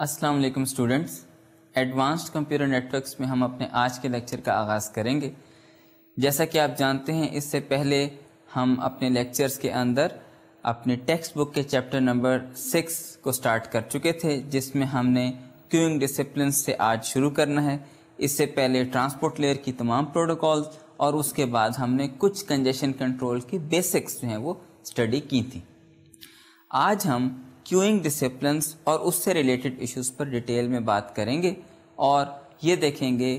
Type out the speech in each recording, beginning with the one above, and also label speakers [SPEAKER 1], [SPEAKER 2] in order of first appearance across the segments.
[SPEAKER 1] السلام علیکم students, advanced computer networks میں ہم اپنے آج کے لیکچر کا آغاز کریں گے۔ جیسا کہ آپ جانتے ہیں اس سے پہلے ہم اپنے لیکچرز کے اندر اپنے ٹیکسٹ بک کے چیپٹر نمبر 6 کو سٹارٹ کر چکے تھے، جس میں ہم نے کیوئنگ ڈسپلنس سے آج شروع کرنا ہے۔ اس سے پہلے ٹرانسپورٹ لیئر کی تمام پروٹوکالز اور اس کے بعد ہم نے کچھ کنجیشن کنٹرول کی بیسکس جو ہیں وہ اسٹڈی کی تھی۔ آج ہم کیوئنگ ڈسپلنس اور اس سے ریلیٹڈ ایشوز پر ڈیٹیل میں بات کریں گے اور یہ دیکھیں گے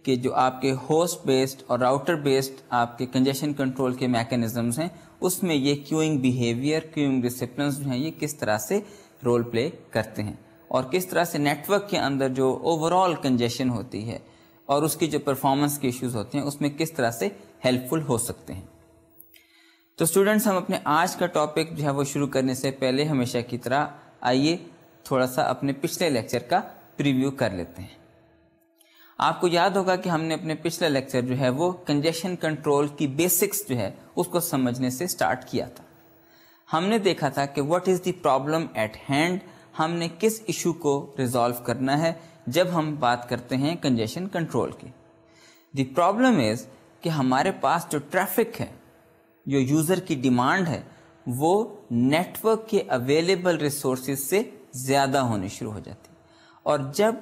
[SPEAKER 1] کہ جو آپ کے ہوسٹ بیسڈ اور راؤٹر بیسڈ آپ کے کنجیشن کنٹرول کے میکینزمز ہیں، اس میں یہ کیوئنگ بیہیویئر، کیوئنگ ڈسپلنس جو ہیں یہ کس طرح سے رول پلے کرتے ہیں اور کس طرح سے نیٹ ورک کے اندر جو اوور آل کنجیشن ہوتی ہے اور اس کی جو پرفارمنس کے ایشوز ہوتے ہیں اس میں کس طرح سے ہیلپ فل ہو سکتے ہیں۔ تو اسٹوڈنٹس، ہم اپنے آج کا ٹاپک جو ہے وہ شروع کرنے سے پہلے ہمیشہ کی طرح آئیے تھوڑا سا اپنے پچھلے لیکچر کا پریویو کر لیتے ہیں۔ آپ کو یاد ہوگا کہ ہم نے اپنے پچھلا لیکچر جو ہے وہ کنجیشن کنٹرول کی بیسکس جو ہے اس کو سمجھنے سے سٹارٹ کیا تھا۔ ہم نے دیکھا تھا کہ what is the problem at hand, ہم نے کس ایشو کو ریزالو کرنا ہے جب ہم بات کرتے ہیں کنجیشن کنٹرول کی۔ دی پرابلم از کہ ہمارے پاس جو ٹریفک ہے، جو یوزر کی ڈیمانڈ ہے، وہ نیٹ ورک کے اویلیبل ریسورسز سے زیادہ ہونی شروع ہو جاتی ہے، اور جب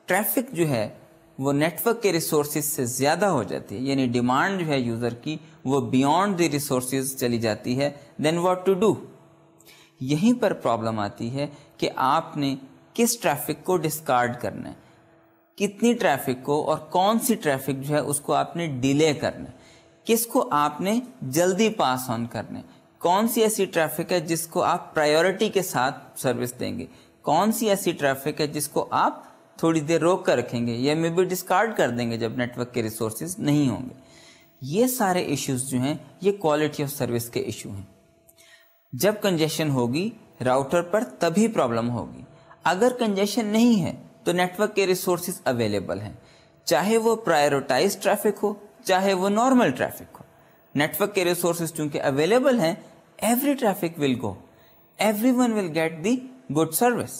[SPEAKER 1] ٹریفک جو ہے وہ نیٹ ورک کے ریسورسز سے زیادہ ہو جاتی ہے، یعنی ڈیمانڈ جو ہے یوزر کی وہ بیونڈ دی ریسورسز چلی جاتی ہے، دین واٹ ٹو ڈو۔ یہیں پر پرابلم آتی ہے کہ آپ نے کس ٹریفک کو ڈسکارڈ کرنا ہے، کتنی ٹریفک کو اور کون سی ٹریفک جو ہے اس کو آپ نے ڈیلے کرنا ہے، کس کو آپ نے جلدی پاس آن کرنے، کون سی ایسی ٹریفک ہے جس کو آپ پرائیورٹی کے ساتھ سروس دیں گے، کون سی ایسی ٹریفک ہے جس کو آپ تھوڑی دیر روک کر رکھیں گے یا میں بھی ڈسکارڈ کر دیں گے جب نیٹ ورک کے ریسورسز نہیں ہوں گے۔ یہ سارے ایشوز جو ہیں یہ کوالٹی آف سروس کے ایشو ہیں۔ جب کنجیشن ہوگی راؤٹر پر تبھی پرابلم ہوگی۔ اگر کنجیشن نہیں ہے تو نیٹ ورک کے ریسورسز اویلیبل ہیں، چاہے وہ پرائیورٹائز ٹریفک ہو چاہے وہ نارمل ٹریفک ہو۔ نیٹ ورک کے ریسورسز چونکہ اویلیبل ہیں، every traffic will go, every one will get the good service.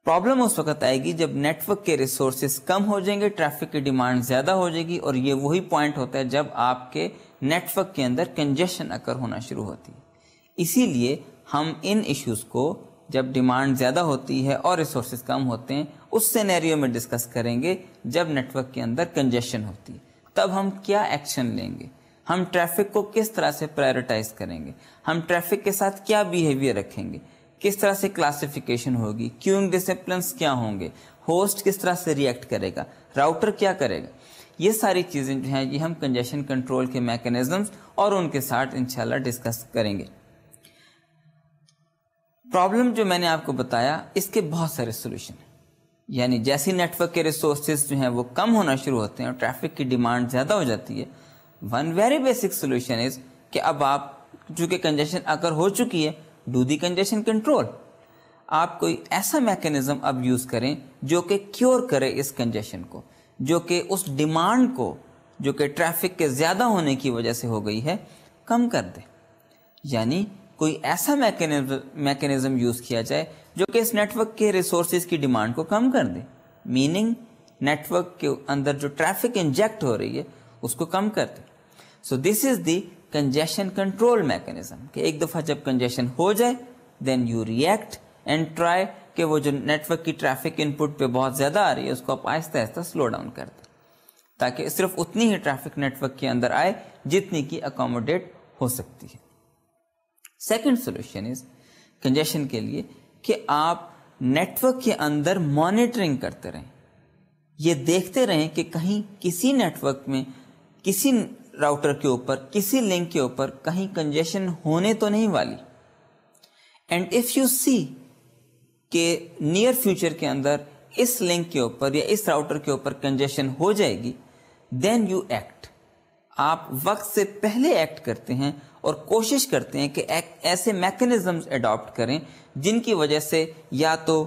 [SPEAKER 1] Problem اس وقت آئے گی جب نیٹ ورک کے ریسورسز کم ہو جائیں گے، ٹریفک کی ڈیمانڈ زیادہ ہو جائے گی، اور یہ وہی پوائنٹ ہوتا ہے جب آپ کے نیٹ ورک کے اندر کنجیشن اکر ہونا شروع ہوتی ہے۔ اسی لیے ہم ان ایشوز کو جب ڈیمانڈ زیادہ ہوتی ہے اور ریسورسز کم ہوتے ہیں اس سینیریو میں ڈسکس کریں گے جب نیٹ ورک کے اندر کنجیشن ہوتی ہے۔ تب ہم کیا ایکشن لیں گے، ہم ٹریفک کو کس طرح سے پرائیورٹائز کریں گے، ہم ٹریفک کے ساتھ کیا بیہیویئر رکھیں گے، کس طرح سے کلاسیفیکیشن ہوگی، کیوئنگ ڈسپلنس کیا ہوں گے، ہوسٹ کس طرح سے ریئیکٹ کرے گا، راؤٹر کیا کرے گا۔ یہ ساری چیزیں جو ہیں یہ ہم کنجیشن کنٹرول کے میکینزمز اور ان کے ساتھ انشاءاللہ ڈسکس کریں گے۔ پرابلم جو میں نے آپ کو بتایا اس کے بہت سارے سولوشن ہیں، یعنی جیسی نیٹ ورک کے ریسورسز جو ہیں وہ کم ہونا شروع ہوتے ہیں اور ٹریفک کی ڈیمانڈ زیادہ ہو جاتی ہے، one very basic solution is کہ اب آپ چونکہ کنجیشن اگر ہو چکی ہے، ڈو دی کنجیشن کنٹرول۔ آپ کوئی ایسا میکینزم اب یوز کریں جو کہ کیور کرے اس کنجیشن کو، جو کہ اس ڈیمانڈ کو جو کہ ٹریفک کے زیادہ ہونے کی وجہ سے ہو گئی ہے کم کر دے۔ یعنی کوئی ایسا میکینزم یوز کیا جائے جو کہ اس نیٹ ورک کے ریسورسز کی ڈیمانڈ کو کم کر دے، میننگ نیٹ ورک کے اندر جو ٹریفک انجیکٹ ہو رہی ہے اس کو کم کر دے۔ So this is the congestion control mechanism کہ ایک دفعہ جب کنجیشن ہو جائے then you react and try کہ وہ جو نیٹ ورک کی ٹریفک ان پٹ پہ بہت زیادہ آ رہی ہے اس کو آپ آہستہ آہستہ سلو ڈاؤن کر دیں، تاکہ صرف اتنی ہی ٹریفک نیٹ ورک کے اندر آئے جتنی کی اکوموڈیٹ ہو سکتی ہے۔ سیکنڈ سولوشن از کنجیشن کے لیے کہ آپ نیٹ ورک کے اندر مانیٹرنگ کرتے رہیں، یہ دیکھتے رہیں کہ کہیں کسی نیٹ ورک میں کسی راؤٹر کے اوپر کسی لنک کے اوپر کہیں کنجیشن ہونے تو نہیں والی، اینڈ اف یو سی کہ نیئر فیوچر کے اندر اس لنک کے اوپر یا اس راؤٹر کے اوپر کنجیشن ہو جائے گی، دین یو ایکٹ۔ آپ وقت سے پہلے ایکٹ کرتے ہیں اور کوشش کرتے ہیں کہ ایسے میکینزمز اڈاپٹ کریں جن کی وجہ سے یا تو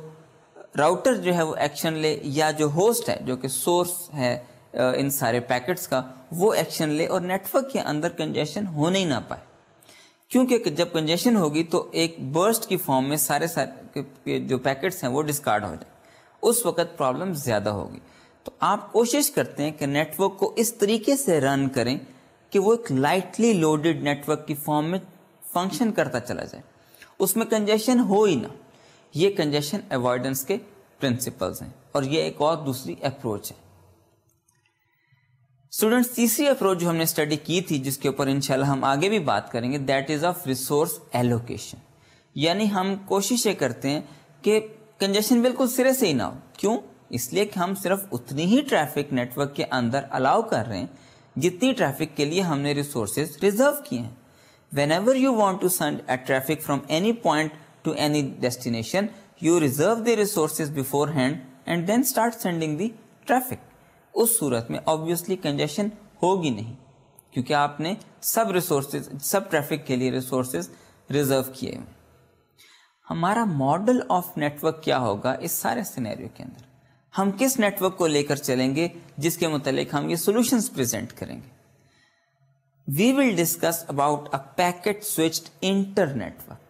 [SPEAKER 1] راؤٹر جو ہے وہ ایکشن لے یا جو ہوسٹ ہے جو کہ سورس ہے ان سارے پیکٹس کا وہ ایکشن لے اور نیٹ ورک کے اندر کنجیشن ہونے ہی نہ پائے۔ کیونکہ جب کنجیشن ہوگی تو ایک برسٹ کی فارم میں سارے جو پیکٹس ہیں وہ ڈسکارڈ ہو جائیں، اس وقت پرابلم زیادہ ہوگی. تو آپ کوشش کرتے ہیں کہ نیٹ ورک کو اس طریقے سے رن کریں کہ وہ ایک لائٹلی لوڈڈ نیٹ ورک کی فارم میں فنکشن کرتا چلا جائے، اس میں کنجیشن ہو ہی نہ. یہ کنجیشن اوائڈنس کے پرنسپلز ہیں اور یہ ایک اور دوسری اپروچ ہے. اسٹوڈنٹس، تیسری اپروچ جو ہم نے اسٹڈی کی تھی، جس کے اوپر انشاءاللہ ہم آگے بھی بات کریں گے، that is of resource allocation. یعنی ہم کوشش یہ کرتے ہیں کہ کنجیشن بالکل سرے سے ہی نہ ہو. کیوں؟ اس لیے کہ ہم صرف اتنی ہی ٹریفک نیٹ ورک کے اندر الاؤ کر رہے ہیں جتنی ٹریفک کے لیے ہم نے ریسورسز ریزرو کیے ہیں. Whenever you want to send a traffic from any point to any destination, you reserve the resources beforehand and then start sending the traffic. اس صورت میں obviously congestion ہوگی نہیں، کیونکہ آپ نے سب ٹریفک کے لیے ریسورسز ریزرو کیے ہیں. ہمارا ماڈل آف نیٹ ورک کیا ہوگا اس سارے سینیریو کے اندر؟ ہم کس نیٹ ورک کو لے کر چلیں گے جس کے متعلق ہم یہ سولوشنز پریزنٹ کریں گے؟ We will discuss about a packet switched inter-network.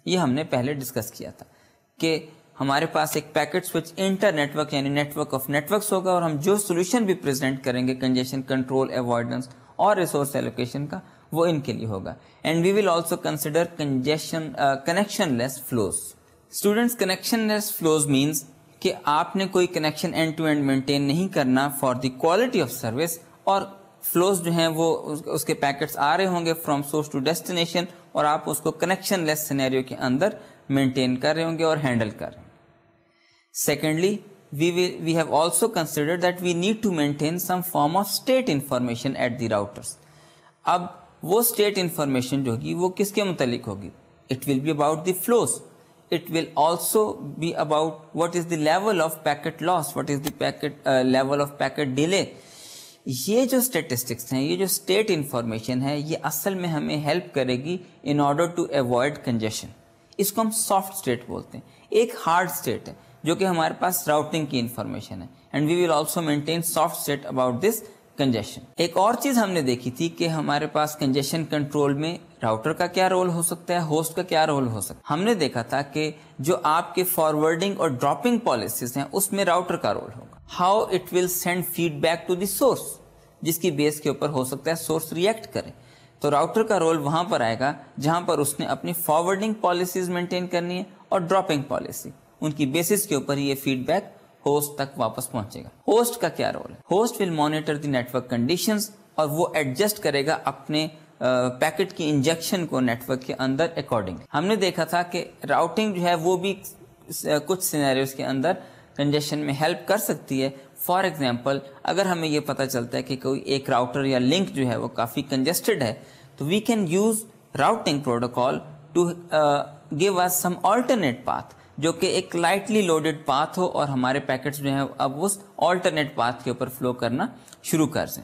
[SPEAKER 1] یہ ہم نے پہلے ڈسکس کیا تھا کہ ہمارے پاس ایک packet switch internetwork یعنی نیٹ ورک آف نیٹ ورکس ہوگا، اور ہم جو سولوشن بھی پریزنٹ کریں گے کنجیشن کنٹرول، اوائڈنس اور ریسورس ایلوکیشن کا، وہ ان کے لیے ہوگا. And we will also consider connectionless flows. Students, connectionless flows means کہ آپ نے کوئی connection end to end maintain نہیں کرنا for the quality of service, اور فلوز جو ہیں وہ اس کے پیکٹس آ رہے ہوں گے فرام سورس ٹو ڈیسٹینیشن، اور آپ اس کو کنیکشن لیس سینیریو کے اندر مینٹین کر رہے ہوں گے اور ہینڈل کر رہے ہیں. Secondly, we have also considered that we need to maintain some form of state information at the routers. اب وہ state information جو ہوگی وہ کس کے متعلق ہوگی؟ It will be about the flows. It will also be about what is the level of packet loss, what is the level of packet delay. یہ جو اسٹیٹسٹکس ہیں، یہ جو اسٹیٹ انفارمیشن ہے، یہ اصل میں ہمیں ہیلپ کرے گی in order to avoid congestion. اس کو ہم سافٹ اسٹیٹ بولتے ہیں. ایک ہارڈ اسٹیٹ ہے جو کہ ہمارے پاس راؤٹنگ کی انفارمیشن ہے، and we will also maintain soft state about this congestion. ایک اور چیز ہم نے دیکھی تھی کہ ہمارے پاس کنجیشن کنٹرول میں راؤٹر کا کیا رول ہو سکتا ہے، ہوسٹ کا کیا رول ہو سکتا ہے. ہم نے دیکھا تھا کہ جو آپ کے فارورڈنگ اور ڈراپنگ پالیسیز ہیں اس میں راؤٹر کا رول ہوگا. How it will send feedback to the source, جس کی بیس کے اوپر ہو سکتا ہے سورس ریئیکٹ کرے. تو راؤٹر کا رول وہاں پر آئے گا جہاں پر اس نے اپنی فارورڈنگ پالیسیز مینٹین کرنی ہے اور ڈراپنگ پالیسی، ان کی بیسس کے اوپر یہ فیڈ بیک ہوسٹ تک واپس پہنچے گا. ہوسٹ کا کیا رول ہے؟ Host will monitor the network conditions, اور وہ ایڈجسٹ کرے گا اپنے پیکٹ کی انجیکشن کو نیٹ ورک کے اندر اکارڈنگ. ہم نے دیکھا تھا کہ راؤٹنگ جو ہے وہ بھی کچھ سینیریوز کے اندر کنجیشن میں ہیلپ کر سکتی ہے. فار ایگزامپل، اگر ہمیں یہ پتہ چلتا ہے کہ کوئی ایک راؤٹر یا لنک جو ہے وہ کافی کنجسٹڈ ہے، تو we can use routing protocol to give us some alternate path, جو کہ ایک لائٹلی لوڈڈ پاتھ ہو اور ہمارے پیکٹس جو ہیں اب اس آلٹرنیٹ پاتھ کے اوپر فلو کرنا شروع کر دیں.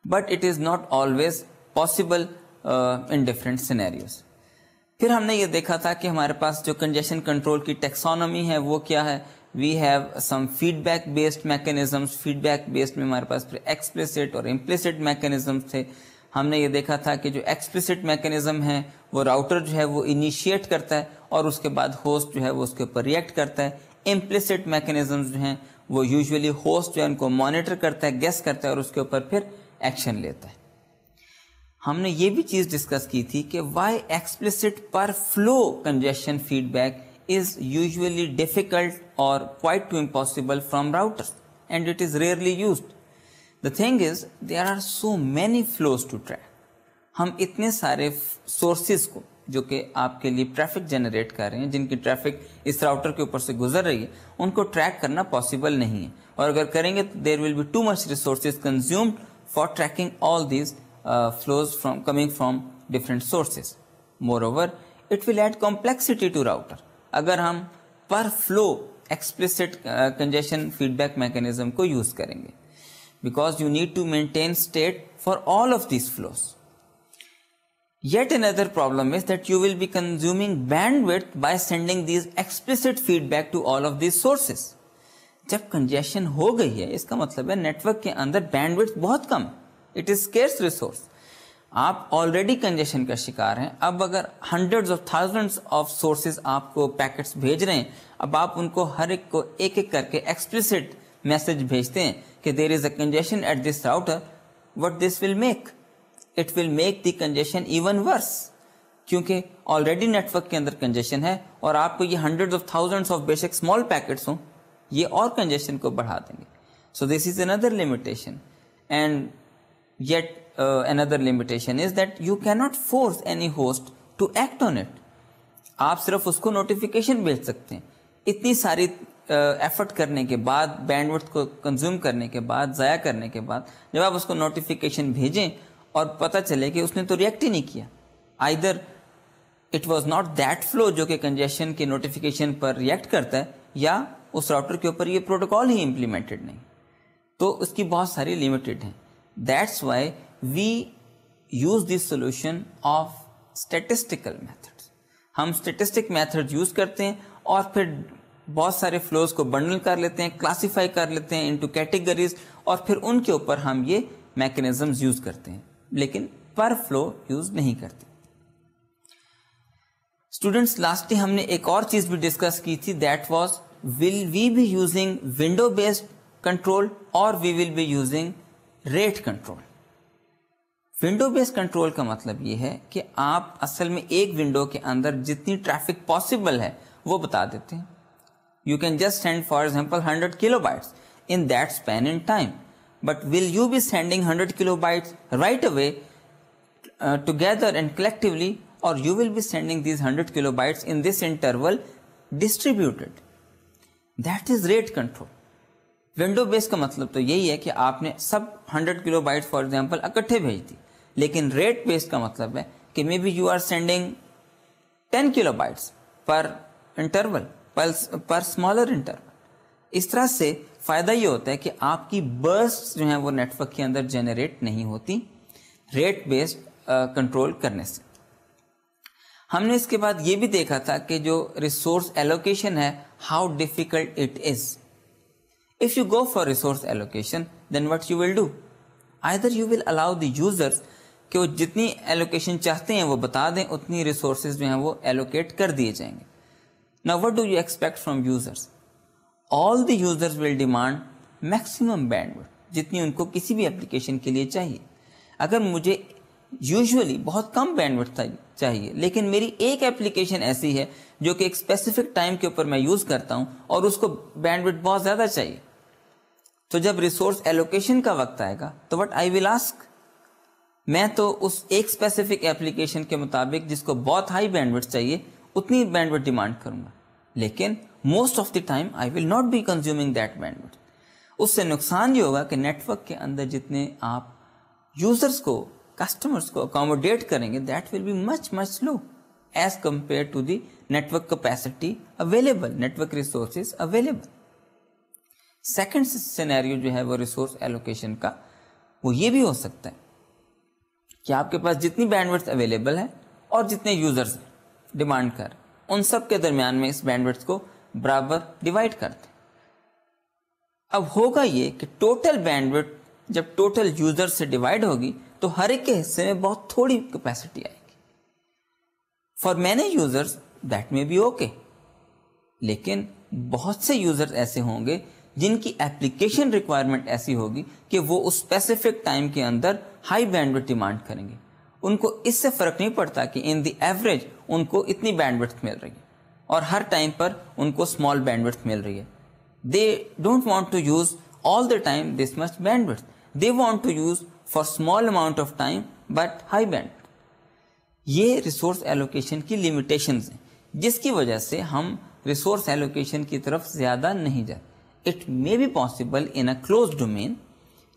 [SPEAKER 1] But it is not always possible in different scenarios. پھر ہم نے یہ دیکھا تھا کہ ہمارے پاس جو کنجیشن کنٹرول کی ٹیکسانومی ہے وہ کیا ہے. We have some feedback based mechanisms. Feedback based میں ہمارے پاس پھر ایکسپلیسٹ اور امپلیسٹ میکینزمس تھے. ہم نے یہ دیکھا تھا کہ جو ایکسپلیسٹ میکینزم ہے وہ راؤٹر جو ہے وہ انیشیٹ کرتا ہے اور اس کے بعد ہوسٹ جو ہے وہ اس کے اوپر ریئیکٹ کرتا ہے. امپلیسٹ میکینزمز جو ہیں وہ یوزولی ہوسٹ جو ہے ان کو مانیٹر کرتا ہے، گیس کرتا ہے اور اس کے اوپر پھر ایکشن لیتا ہے. ہم نے یہ بھی چیز ڈسکس کی تھی کہ why explicit per flow congestion feedback is usually difficult or quite too impossible from routers, and it is rarely used. The thing is, there are so many flows to track. ہم اتنے سارے sources کو جو کہ آپ کے لیے traffic generate کر رہے ہیں، جن کی ٹریفک اس راؤٹر کے اوپر سے گزر رہی ہے، ان کو ٹریک کرنا پاسبل نہیں ہے. اور اگر کریں گے تو there will be too much resources consumed for tracking all these flows coming from different sources. Moreover, it will add complexity to router. اگر ہم per flow explicit congestion feedback mechanism کو یوز کریں گے، because you need to maintain state for all of these flows. Yet another problem is that you will be consuming bandwidth by sending these explicit feedback to all of these sources. جب congestion ہو گئی ہے اس کا مطلب ہے net work کے اندر band width بہت کم. It is scarce resource. آپ already congestion کا شکار ہیں. اب اگر hundreds of thousands of sources آپ کو پیکٹس بھیج رہے ہیں, اب آپ ان کو ہر ایک کو ایک ایک کر کے ایکسپلسٹ میسج بھیجتے ہیں کہ there is a congestion at this router, what this will make, it will make the congestion even worse, کیونکہ آلریڈی نیٹ ورک کے اندر کنجیشن ہے اور آپ کو یہ ہنڈریڈ آف تھاؤزنڈس آف بیشک اسمال پیکٹس ہوں, یہ اور کنجیشن کو بڑھا دیں گے. So this is another limitation. And yet another limitation is that you cannot force any host to act on it. آپ صرف اس کو نوٹیفیکیشن بھیج سکتے ہیں. اتنی ساری ایفرٹ کرنے کے بعد, بینڈ وڈتھ کو کنزیوم کرنے کے بعد, ضائع کرنے کے بعد, جب آپ اس کو نوٹیفیکیشن بھیجیں اور پتہ چلے کہ اس نے تو ریئیکٹ ہی نہیں کیا, either it was not that flow جو کہ کنجیشن کے نوٹیفیکیشن پر ریئیکٹ کرتا ہے, یا اس راؤٹر کے اوپر یہ پروٹوکال ہی امپلیمنٹڈ نہیں, تو اس کی بہت ساری لمیٹڈ ہیں. That's why we use the solution of statistical methods. ہم statistic methods use کرتے ہیں اور پھر بہت سارے فلوز کو بنڈل کر لیتے ہیں, کلاسیفائی کر لیتے ہیں انٹو کیٹیگریز, اور پھر ان کے اوپر ہم یہ میکنزمز یوز کرتے ہیں, لیکن پر فلو یوز نہیں کرتے. اسٹوڈینٹس, لاسٹلی ہم نے ایک اور چیز بھی ڈسکس کی تھی, that was will we be using window based control اور we will be using rate control. Window base control کا مطلب یہ ہے کہ آپ اصل میں ایک ونڈو کے اندر جتنی ٹریفک پاسبل ہے وہ بتا دیتے ہیں. You can just send for example 100 kilobytes in that span in time, but will you be sending 100 kilobytes right away together and collectively, اور you will be sending these 100 kilobytes in this interval distributed. That is rate control. Window base کا مطلب تو یہی ہے کہ آپ نے سب 100 کلو بائٹس فار ایگزامپل اکٹھے بھیج دی, لیکن ریٹ بیس کا مطلب ہے کہ maybe you are sending 10 kilobytes per interval, per smaller interval. اس طرح سے فائدہ یہ ہوتا ہے کہ آپ کی برسٹ جو ہیں وہ نیٹ ورک کے اندر جنریٹ نہیں ہوتی ریٹ بیسڈ کنٹرول کرنے سے. ہم نے اس کے بعد یہ بھی دیکھا تھا کہ جو ریسورس ایلوکیشن ہے, how difficult it is. If you go for resource allocation, then what you will do? Either you will allow the users کہ وہ جتنی allocation چاہتے ہیں وہ بتا دیں, اتنی resources جو ہیں وہ allocate کر دیے جائیں گے. Now what do you expect from users? All the users will demand maximum bandwidth, جتنی ان کو کسی بھی application کے لیے چاہیے. اگر مجھے usually بہت کم bandwidth چاہیے, لیکن میری ایک application ایسی ہے جو کہ ایک specific time کے اوپر میں یوز کرتا ہوں اور اس کو bandwidth بہت زیادہ چاہیے, تو جب ریسورس ایلوکیشن کا وقت آئے گا تو وٹ آئی ول آسک, میں تو اس ایک اسپیسیفک ایپلیکیشن کے مطابق جس کو بہت ہائی بینڈ وڈتھ چاہیے اتنی بینڈ وڈتھ ڈیمانڈ کروں گا, لیکن most of the time I will not be consuming that bandwidth. اس سے نقصان یہ ہوگا کہ نیٹ ورک کے اندر جتنے آپ یوزرس کو, کسٹمرس کو اکاموڈیٹ کریں گے, that will be much much low as compare to the network capacity available, network resources available. Second scenario جو ہے وہ ریسورس ایلوکیشن کا, وہ یہ بھی ہو سکتا ہے کہ آپ کے پاس جتنی بینڈ وڈتھ اویلیبل ہے اور جتنے یوزرز ڈیمانڈ کر, ان سب کے درمیان میں اس بینڈ وڈتھ کو برابر ڈیوائڈ کرتے. اب ہوگا یہ کہ ٹوٹل بینڈ وڈتھ جب ٹوٹل یوزر سے ڈیوائڈ ہوگی تو ہر ایک کے حصے میں بہت تھوڑی کیپیسٹی آئے گی. فار مینی یوزرز دیٹ میں بی اوکے, لیکن بہت سے یوزر ایسے ہوں گے جن کی ایپلیکیشن ریکوائرمنٹ ایسی ہوگی کہ وہ اس اسپیسیفک ٹائم کے اندر ہائی بینڈ وڈتھ ڈیمانڈ کریں گے. ان کو اس سے فرق نہیں پڑتا کہ ان دی ایوریج ان کو اتنی بینڈ وڈتھ مل رہی ہے اور ہر ٹائم پر ان کو اسمال بینڈ وڈتھ مل رہی ہے. They don't want to use all the time this much bandwidth, they want to use for small amount of time but high band. یہ ریسورس ایلوکیشن کی لمیٹیشنز ہیں جس کی وجہ سے ہم ریسورس ایلوکیشن کی طرف زیادہ نہیں جاتے. It may be possible in a closed domain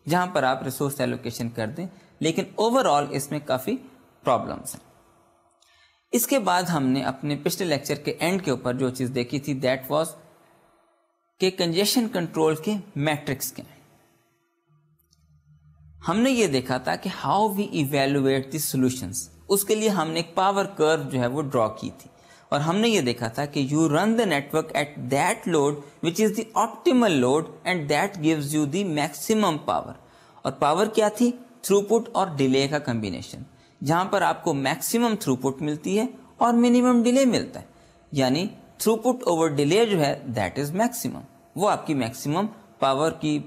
[SPEAKER 1] جہاں پر آپ ریسورس ایلوکیشن کر دیں, لیکن اوور آل اس میں کافی پرابلمس ہیں. اس کے بعد ہم نے اپنے پچھلے لیکچر کے اینڈ کے اوپر جو چیز دیکھی تھی دیٹ واز کہ کنجیشن کنٹرول کے میٹرکس کے. ہم نے یہ دیکھا تھا کہ how we evaluate the solutions, اس کے لیے ہم نے ایک پاور کرو جو ہے وہ ڈرا کی تھی, اور ہم نے یہ دیکھا تھا کہ you run the network at that load which is the optimal load and that gives you the maximum power. اور پاور کیا تھی؟ تھرو پٹ اور ڈیلے کا کمبینیشن. جہاں پر آپ کو میکسیمم تھرو پٹ ملتی ہے اور منیمم ڈیلے ملتا ہے. یعنی تھرو پٹ اوور ڈیلے جو ہے دیٹ از میکسیمم، وہ آپ کی میکسیمم پاور کی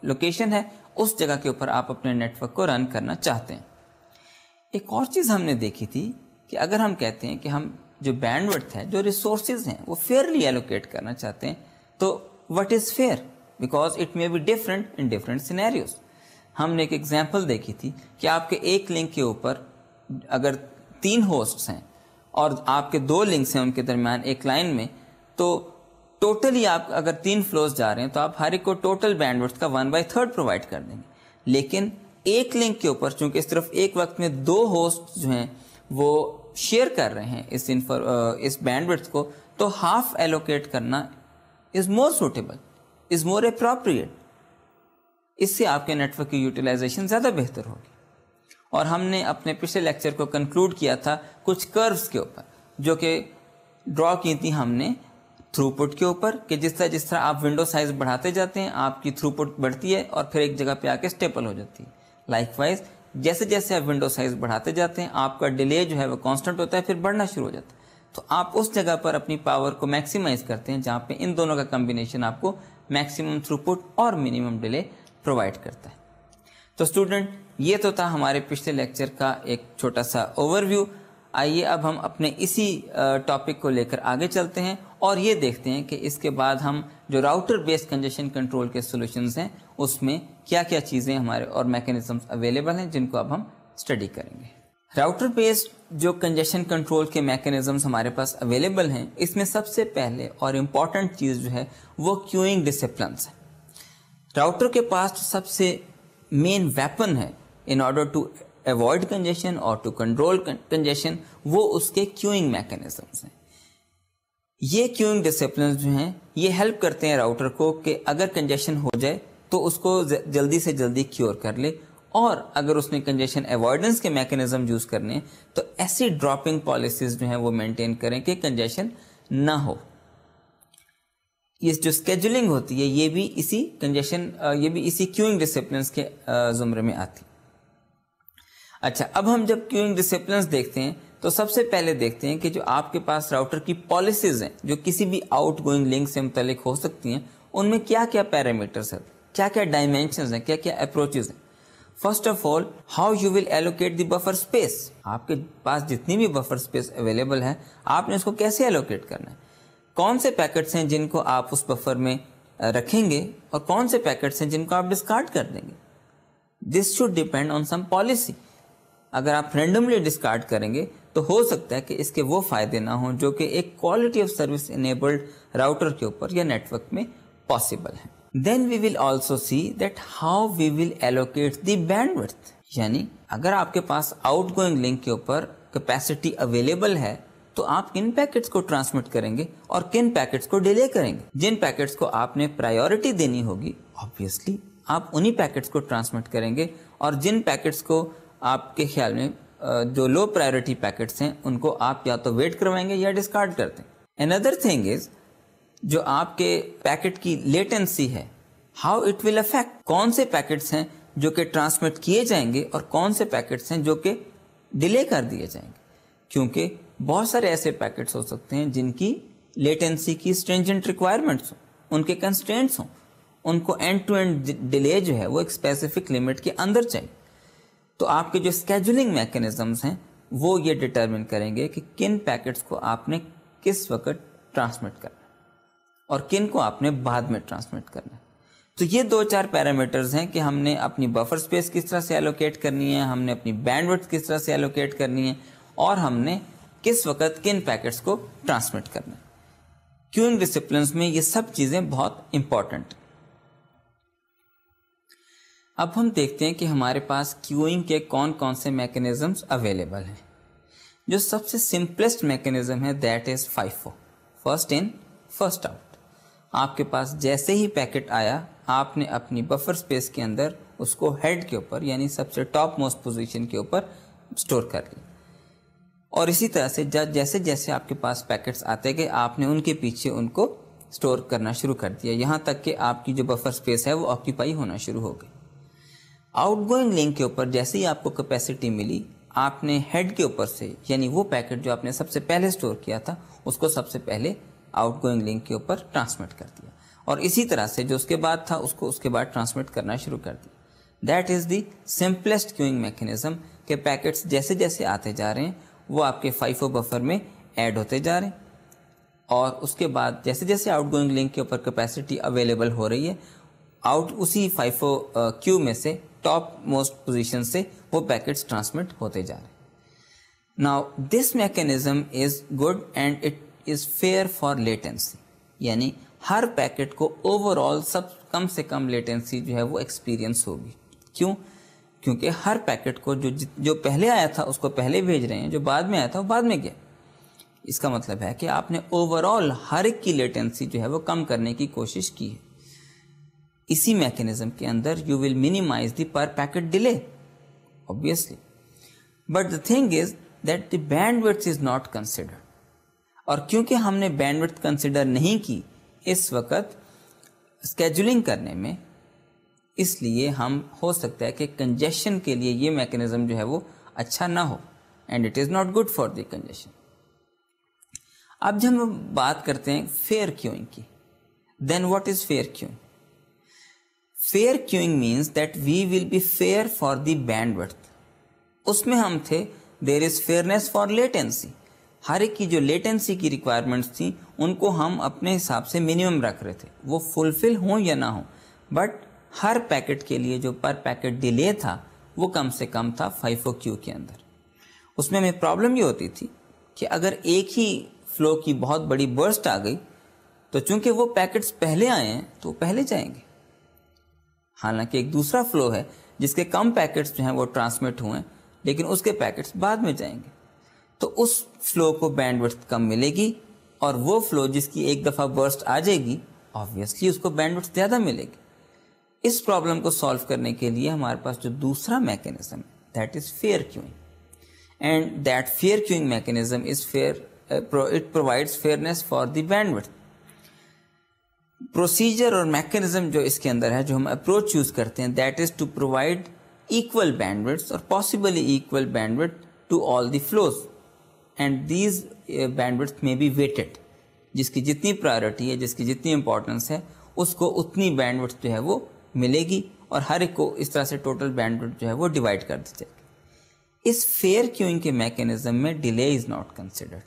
[SPEAKER 1] لوکیشن ہے، اس جگہ کے اوپر آپ اپنے نیٹ ورک کو رن کرنا چاہتے ہیں. ایک اور چیز ہم نے دیکھی تھی کہ اگر ہم کہتے ہیں کہ ہم جو بینڈ وڈتھ ہے، جو ریسورسز ہیں وہ فیئرلی ایلوکیٹ کرنا چاہتے ہیں، تو what is fair? Because it may be different in different scenarios. ہم نے ایک ایگزامپل دیکھی تھی کہ آپ کے ایک لنک کے اوپر اگر 3 ہوسٹس ہیں اور آپ کے 2 لنکس ہیں ان کے درمیان ایک لائن میں، تو ٹوٹلی آپ اگر 3 فلوز جا رہے ہیں تو آپ ہر ایک کو ٹوٹل بینڈ وڈتھ کا 1/3 پرووائڈ کر دیں گے. لیکن ایک لنک کے اوپر چونکہ صرف ایک وقت میں 2 ہوسٹ جو ہیں وہ شیئر کر رہے ہیں اس بینڈ وڈتھ کو، تو ہاف ایلوکیٹ کرنا از مور سوٹیبل، از مور اپروپریٹ. اس سے آپ کے نیٹ ورک کی یوٹیلائزیشن زیادہ بہتر ہوگی. اور ہم نے اپنے پچھلے لیکچر کو کنکلوڈ کیا تھا کچھ کروز کے اوپر جو کہ ڈرا کی تھی ہم نے تھرو پٹ کے اوپر، کہ جس طرح آپ ونڈو سائز بڑھاتے جاتے ہیں آپ کی تھرو پٹ بڑھتی ہے اور پھر ایک جگہ پہ آ کے اسٹیپل ہو جاتی ہے. لائک وائز جیسے جیسے آپ ونڈو سائز بڑھاتے جاتے ہیں آپ کا ڈیلے جو ہے وہ کانسٹنٹ ہوتا ہے، پھر بڑھنا شروع ہو جاتا ہے. تو آپ اس جگہ پر اپنی پاور کو میکسیمائز کرتے ہیں جہاں پہ ان دونوں کا کمبینیشن آپ کو میکسیمم تھرو پٹ اور منیمم ڈیلے پرووائڈ کرتا ہے. تو اسٹوڈنٹ یہ تو تھا ہمارے پچھلے لیکچر کا ایک چھوٹا سا اوور ویو. آئیے اب ہم اپنے اسی ٹاپک کو لے کر آگے چلتے ہیں اور یہ دیکھتے ہیں کہ اس کے بعد ہم جو راؤٹر بیسڈ کنجیشن کنٹرول کے سولوشنز ہیں اس میں کیا کیا چیزیں ہمارے اور میکینزمز اویلیبل ہیں جن کو اب ہم اسٹڈی کریں گے. راؤٹر بیسڈ جو کنجیشن کنٹرول کے میکینزمز ہمارے پاس اویلیبل ہیں، اس میں سب سے پہلے اور امپورٹنٹ چیز جو ہے وہ کیوئنگ ڈسپلنس ہے. راؤٹر کے پاس سب سے مین ویپن ہے in order to avoid congestion اور ٹو کنٹرول کنجیشن، وہ اس کے کیوئنگ میکینزمز ہیں. یہ کیوئنگ ڈسپلنس جو ہیں یہ ہیلپ کرتے ہیں راؤٹر کو کہ اگر کنجیشن ہو جائے تو اس کو جلدی سے جلدی کیور کر لے، اور اگر اس نے کنجیشن ایوائڈنس کے میکینزم یوز کرنے تو ایسی ڈراپنگ پالیسیز جو ہیں وہ مینٹین کریں کہ کنجیشن نہ ہو. یہ جو اسکیجولنگ ہوتی ہے یہ بھی اسی کیوئنگ ڈسپلنس کے زمرے میں آتی. اچھا، اب ہم جب کیوئنگ ڈسپلنس دیکھتے ہیں تو سب سے پہلے دیکھتے ہیں کہ جو آپ کے پاس راؤٹر کی پالیسیز ہیں جو کسی بھی آؤٹ گوئنگ لنک سے متعلق ہو سکتی ہیں، ان میں کیا کیا پیرامیٹرز ہیں، کیا کیا ڈائمینشنز ہیں، کیا کیا اپروچز ہیں. First of all, how you will allocate the buffer space. آپ کے پاس جتنی بھی بفر اسپیس اویلیبل ہے آپ نے اس کو کیسے ایلوکیٹ کرنا ہے. کون سے پیکٹس ہیں جن کو آپ اس بفر میں رکھیں گے اور کون سے پیکٹس ہیں جن کو آپ ڈسکارڈ کر دیں گے. This should depend on some policy. اگر آپ رینڈملی ڈسکارڈ کریں گے تو ہو سکتا ہے کہ اس کے وہ فائدے نہ ہوں جو کہ ایک quality of service enabled router کے اوپر یا نیٹ ورک میں پاسبل ہیں. Then we will also see that how we will allocate the band width. یعنی اگر آپ کے پاس آؤٹ گوئنگ لنک کے اوپر کیپیسٹی اویلیبل ہے تو آپ کن پیکٹس کو ٹرانسمٹ کریں گے اور کن پیکٹس کو ڈیلے کریں گے. جن پیکٹس کو آپ نے پرائیورٹی دینی ہوگی obviously آپ انہی پیکٹس کو ٹرانسمٹ کریں گے، اور جن پیکٹس کو آپ کے خیال میں جو لو پرائیورٹی پیکٹس ہیں ان کو آپ یا تو ویٹ کروائیں گے یا ڈسکارڈ کر دیں. another thing is جو آپ کے پیکٹ کی لیٹنسی ہے، ہاؤ اٹ ول افیکٹ. کون سے پیکٹس ہیں جو کہ ٹرانسمٹ کیے جائیں گے اور کون سے پیکٹس ہیں جو کہ ڈیلے کر دیے جائیں گے. کیونکہ بہت سارے ایسے پیکٹس ہو سکتے ہیں جن کی لیٹنسی کی اسٹرینجنٹ ریکوائرمنٹس ہوں، ان کے کنسٹرینٹس ہوں، ان کو اینڈ ٹو اینڈ ڈیلے جو ہے وہ ایک اسپیسیفک لمٹ کے اندر چاہیے. تو آپ کے جو اسکیجولنگ میکینزمز ہیں وہ یہ ڈٹرمن کریں گے کہ کن پیکٹس کو آپ نے کس وقت ٹرانسمٹ کرنا ہے اور کن کو آپ نے بعد میں ٹرانسمٹ کرنا ہے. تو یہ 2-4 پیرامیٹرز ہیں کہ ہم نے اپنی بفر اسپیس کس طرح سے ایلوکیٹ کرنی ہے، ہم نے اپنی بینڈ وڈتھ کس طرح سے ایلوکیٹ کرنی ہے، اور ہم نے کس وقت کن پیکٹس کو ٹرانسمٹ کرنا ہے. کیوئنگ ڈسپلنس میں یہ سب چیزیں بہت امپورٹنٹ. اب ہم دیکھتے ہیں کہ ہمارے پاس کیوئنگ کے کون کون سے میکینزمز اویلیبل ہیں. جو سب سے سمپلسٹ میکینزم ہے that is FIFO، first in first out. آپ کے پاس جیسے ہی پیکٹ آیا آپ نے اپنی بفر اسپیس کے اندر اس کو ہیڈ کے اوپر یعنی سب سے ٹاپ موسٹ پوزیشن کے اوپر اسٹور کر لیا، اور اسی طرح سے جیسے جیسے آپ کے پاس پیکٹس آتے گئے آپ نے ان کے پیچھے ان کو اسٹور کرنا شروع کر دیا یہاں تک کہ آپ کی جو بفر اسپیس ہے وہ آکیپائی ہونا شروع ہو گئی. آؤٹ گوئنگ لنک کے اوپر جیسے ہی آپ کو کیپیسٹی ملی آپ نے ہیڈ کے اوپر سے یعنی وہ پیکٹ جو آپ نے سب سے پہلے اسٹور کیا تھا اس کو سب سے پہلے آؤٹ گوئنگ لنک کے اوپر ٹرانسمٹ کر دیا, اور اسی طرح سے جو اس کے بعد تھا اس کو اس کے بعد ٹرانسمٹ کرنا شروع کر دیا. That is the simplest queueing mechanism کہ پیکٹس جیسے جیسے آتے جا رہے ہیں وہ آپ کے FIFO بفر میں ایڈ ہوتے جا رہے ہیں, اور اس کے بعد جیسے جیسے آؤٹ گوئنگ لنک کے اوپر کیپیسٹی اویلیبل ہو رہی ہے اسی FIFO کیو میں سے ٹاپ موسٹ پوزیشن سے وہ پیکٹس ٹرانسمٹ ہوتے جا رہے ہیں. Now this mechanism is good and it is fair for latency, یعنی ہر پیکٹ کو اوور آل کم سے کم لیٹنسی جو ہے وہ ایکسپیرینس ہوگی. کیوں؟ کیونکہ ہر پیکٹ کو جو پہلے آیا تھا اس کو پہلے بھیج رہے ہیں, جو بعد میں آیا تھا وہ بعد میں گیا. اس کا مطلب ہے کہ آپ نے اوور آل ہر ایک کی لیٹنسی جو ہے وہ کم کرنے کی کوشش کی ہے. اسی میکینزم کے اندر you will minimize the per packet delay obviously, but the thing is that the bandwidth is not considered. اور کیونکہ ہم نے bandwidth کنسیڈر نہیں کی اس وقت اسکیجولنگ کرنے میں, اس لیے ہم ہو سکتا ہے کہ کنجیشن کے لیے یہ میکینزم جو ہے وہ اچھا نہ ہو, and it is not good for the congestion. اب جب ہم بات کرتے ہیں فیئر کیوئنگ کی, then what is fair queuing? Fair queuing means that we will be fair for the bandwidth. اس میں ہم تھے there is fairness for latency. ہر ایک کی جو لیٹنسی کی ریکوائرمنٹس تھیں ان کو ہم اپنے حساب سے منیمم رکھ رہے تھے, وہ فلفل ہوں یا نہ ہوں, بٹ ہر پیکٹ کے لیے جو پر پیکٹ ڈیلے تھا وہ کم سے کم تھا FIFO کیو کے اندر. اس میں ہمیں پرابلم یہ ہوتی تھی کہ اگر ایک ہی فلو کی بہت بڑی برسٹ آ گئی تو چونکہ وہ پیکٹس پہلے آئے ہیں تو وہ پہلے جائیں گے, حالانکہ ایک دوسرا فلو ہے جس کے کم پیکٹس جو ہیں وہ ٹرانسمٹ ہوئے ہیں لیکن اس کے پیکٹس بعد میں جائیں گے, تو اس فلو کو بینڈ وڈتھ کم ملے گی, اور وہ فلو جس کی ایک دفعہ برسٹ آ جائے گی آبویسلی اس کو بینڈ وڈتھ زیادہ ملے گی. اس پرابلم کو سالو کرنے کے لیے ہمارے پاس جو دوسرا میکینزم ہے that is fair queueing, and that fair queueing mechanism is fair, it provides fairness for the band width. Procedure اور میکینزم جو اس کے اندر ہے, جو ہم اپروچ یوز کرتے ہیں, that is to provide equal bandwidth اور possibly equal bandwidth to all the flows, and these bandwidth may be weighted. جس کی جتنی پرائرٹی ہے, جس کی جتنی امپورٹنس ہے, اس کو اتنی بینڈ وڈتھ جو ہے وہ ملے گی, اور ہر ایک کو اس طرح سے ٹوٹل بینڈ وڈتھ جو ہے وہ ڈیوائڈ کر دی جائے گی. اس فیئر کیوئنگ کے میکینزم میں ڈیلے از ناٹ کنسیڈرڈ.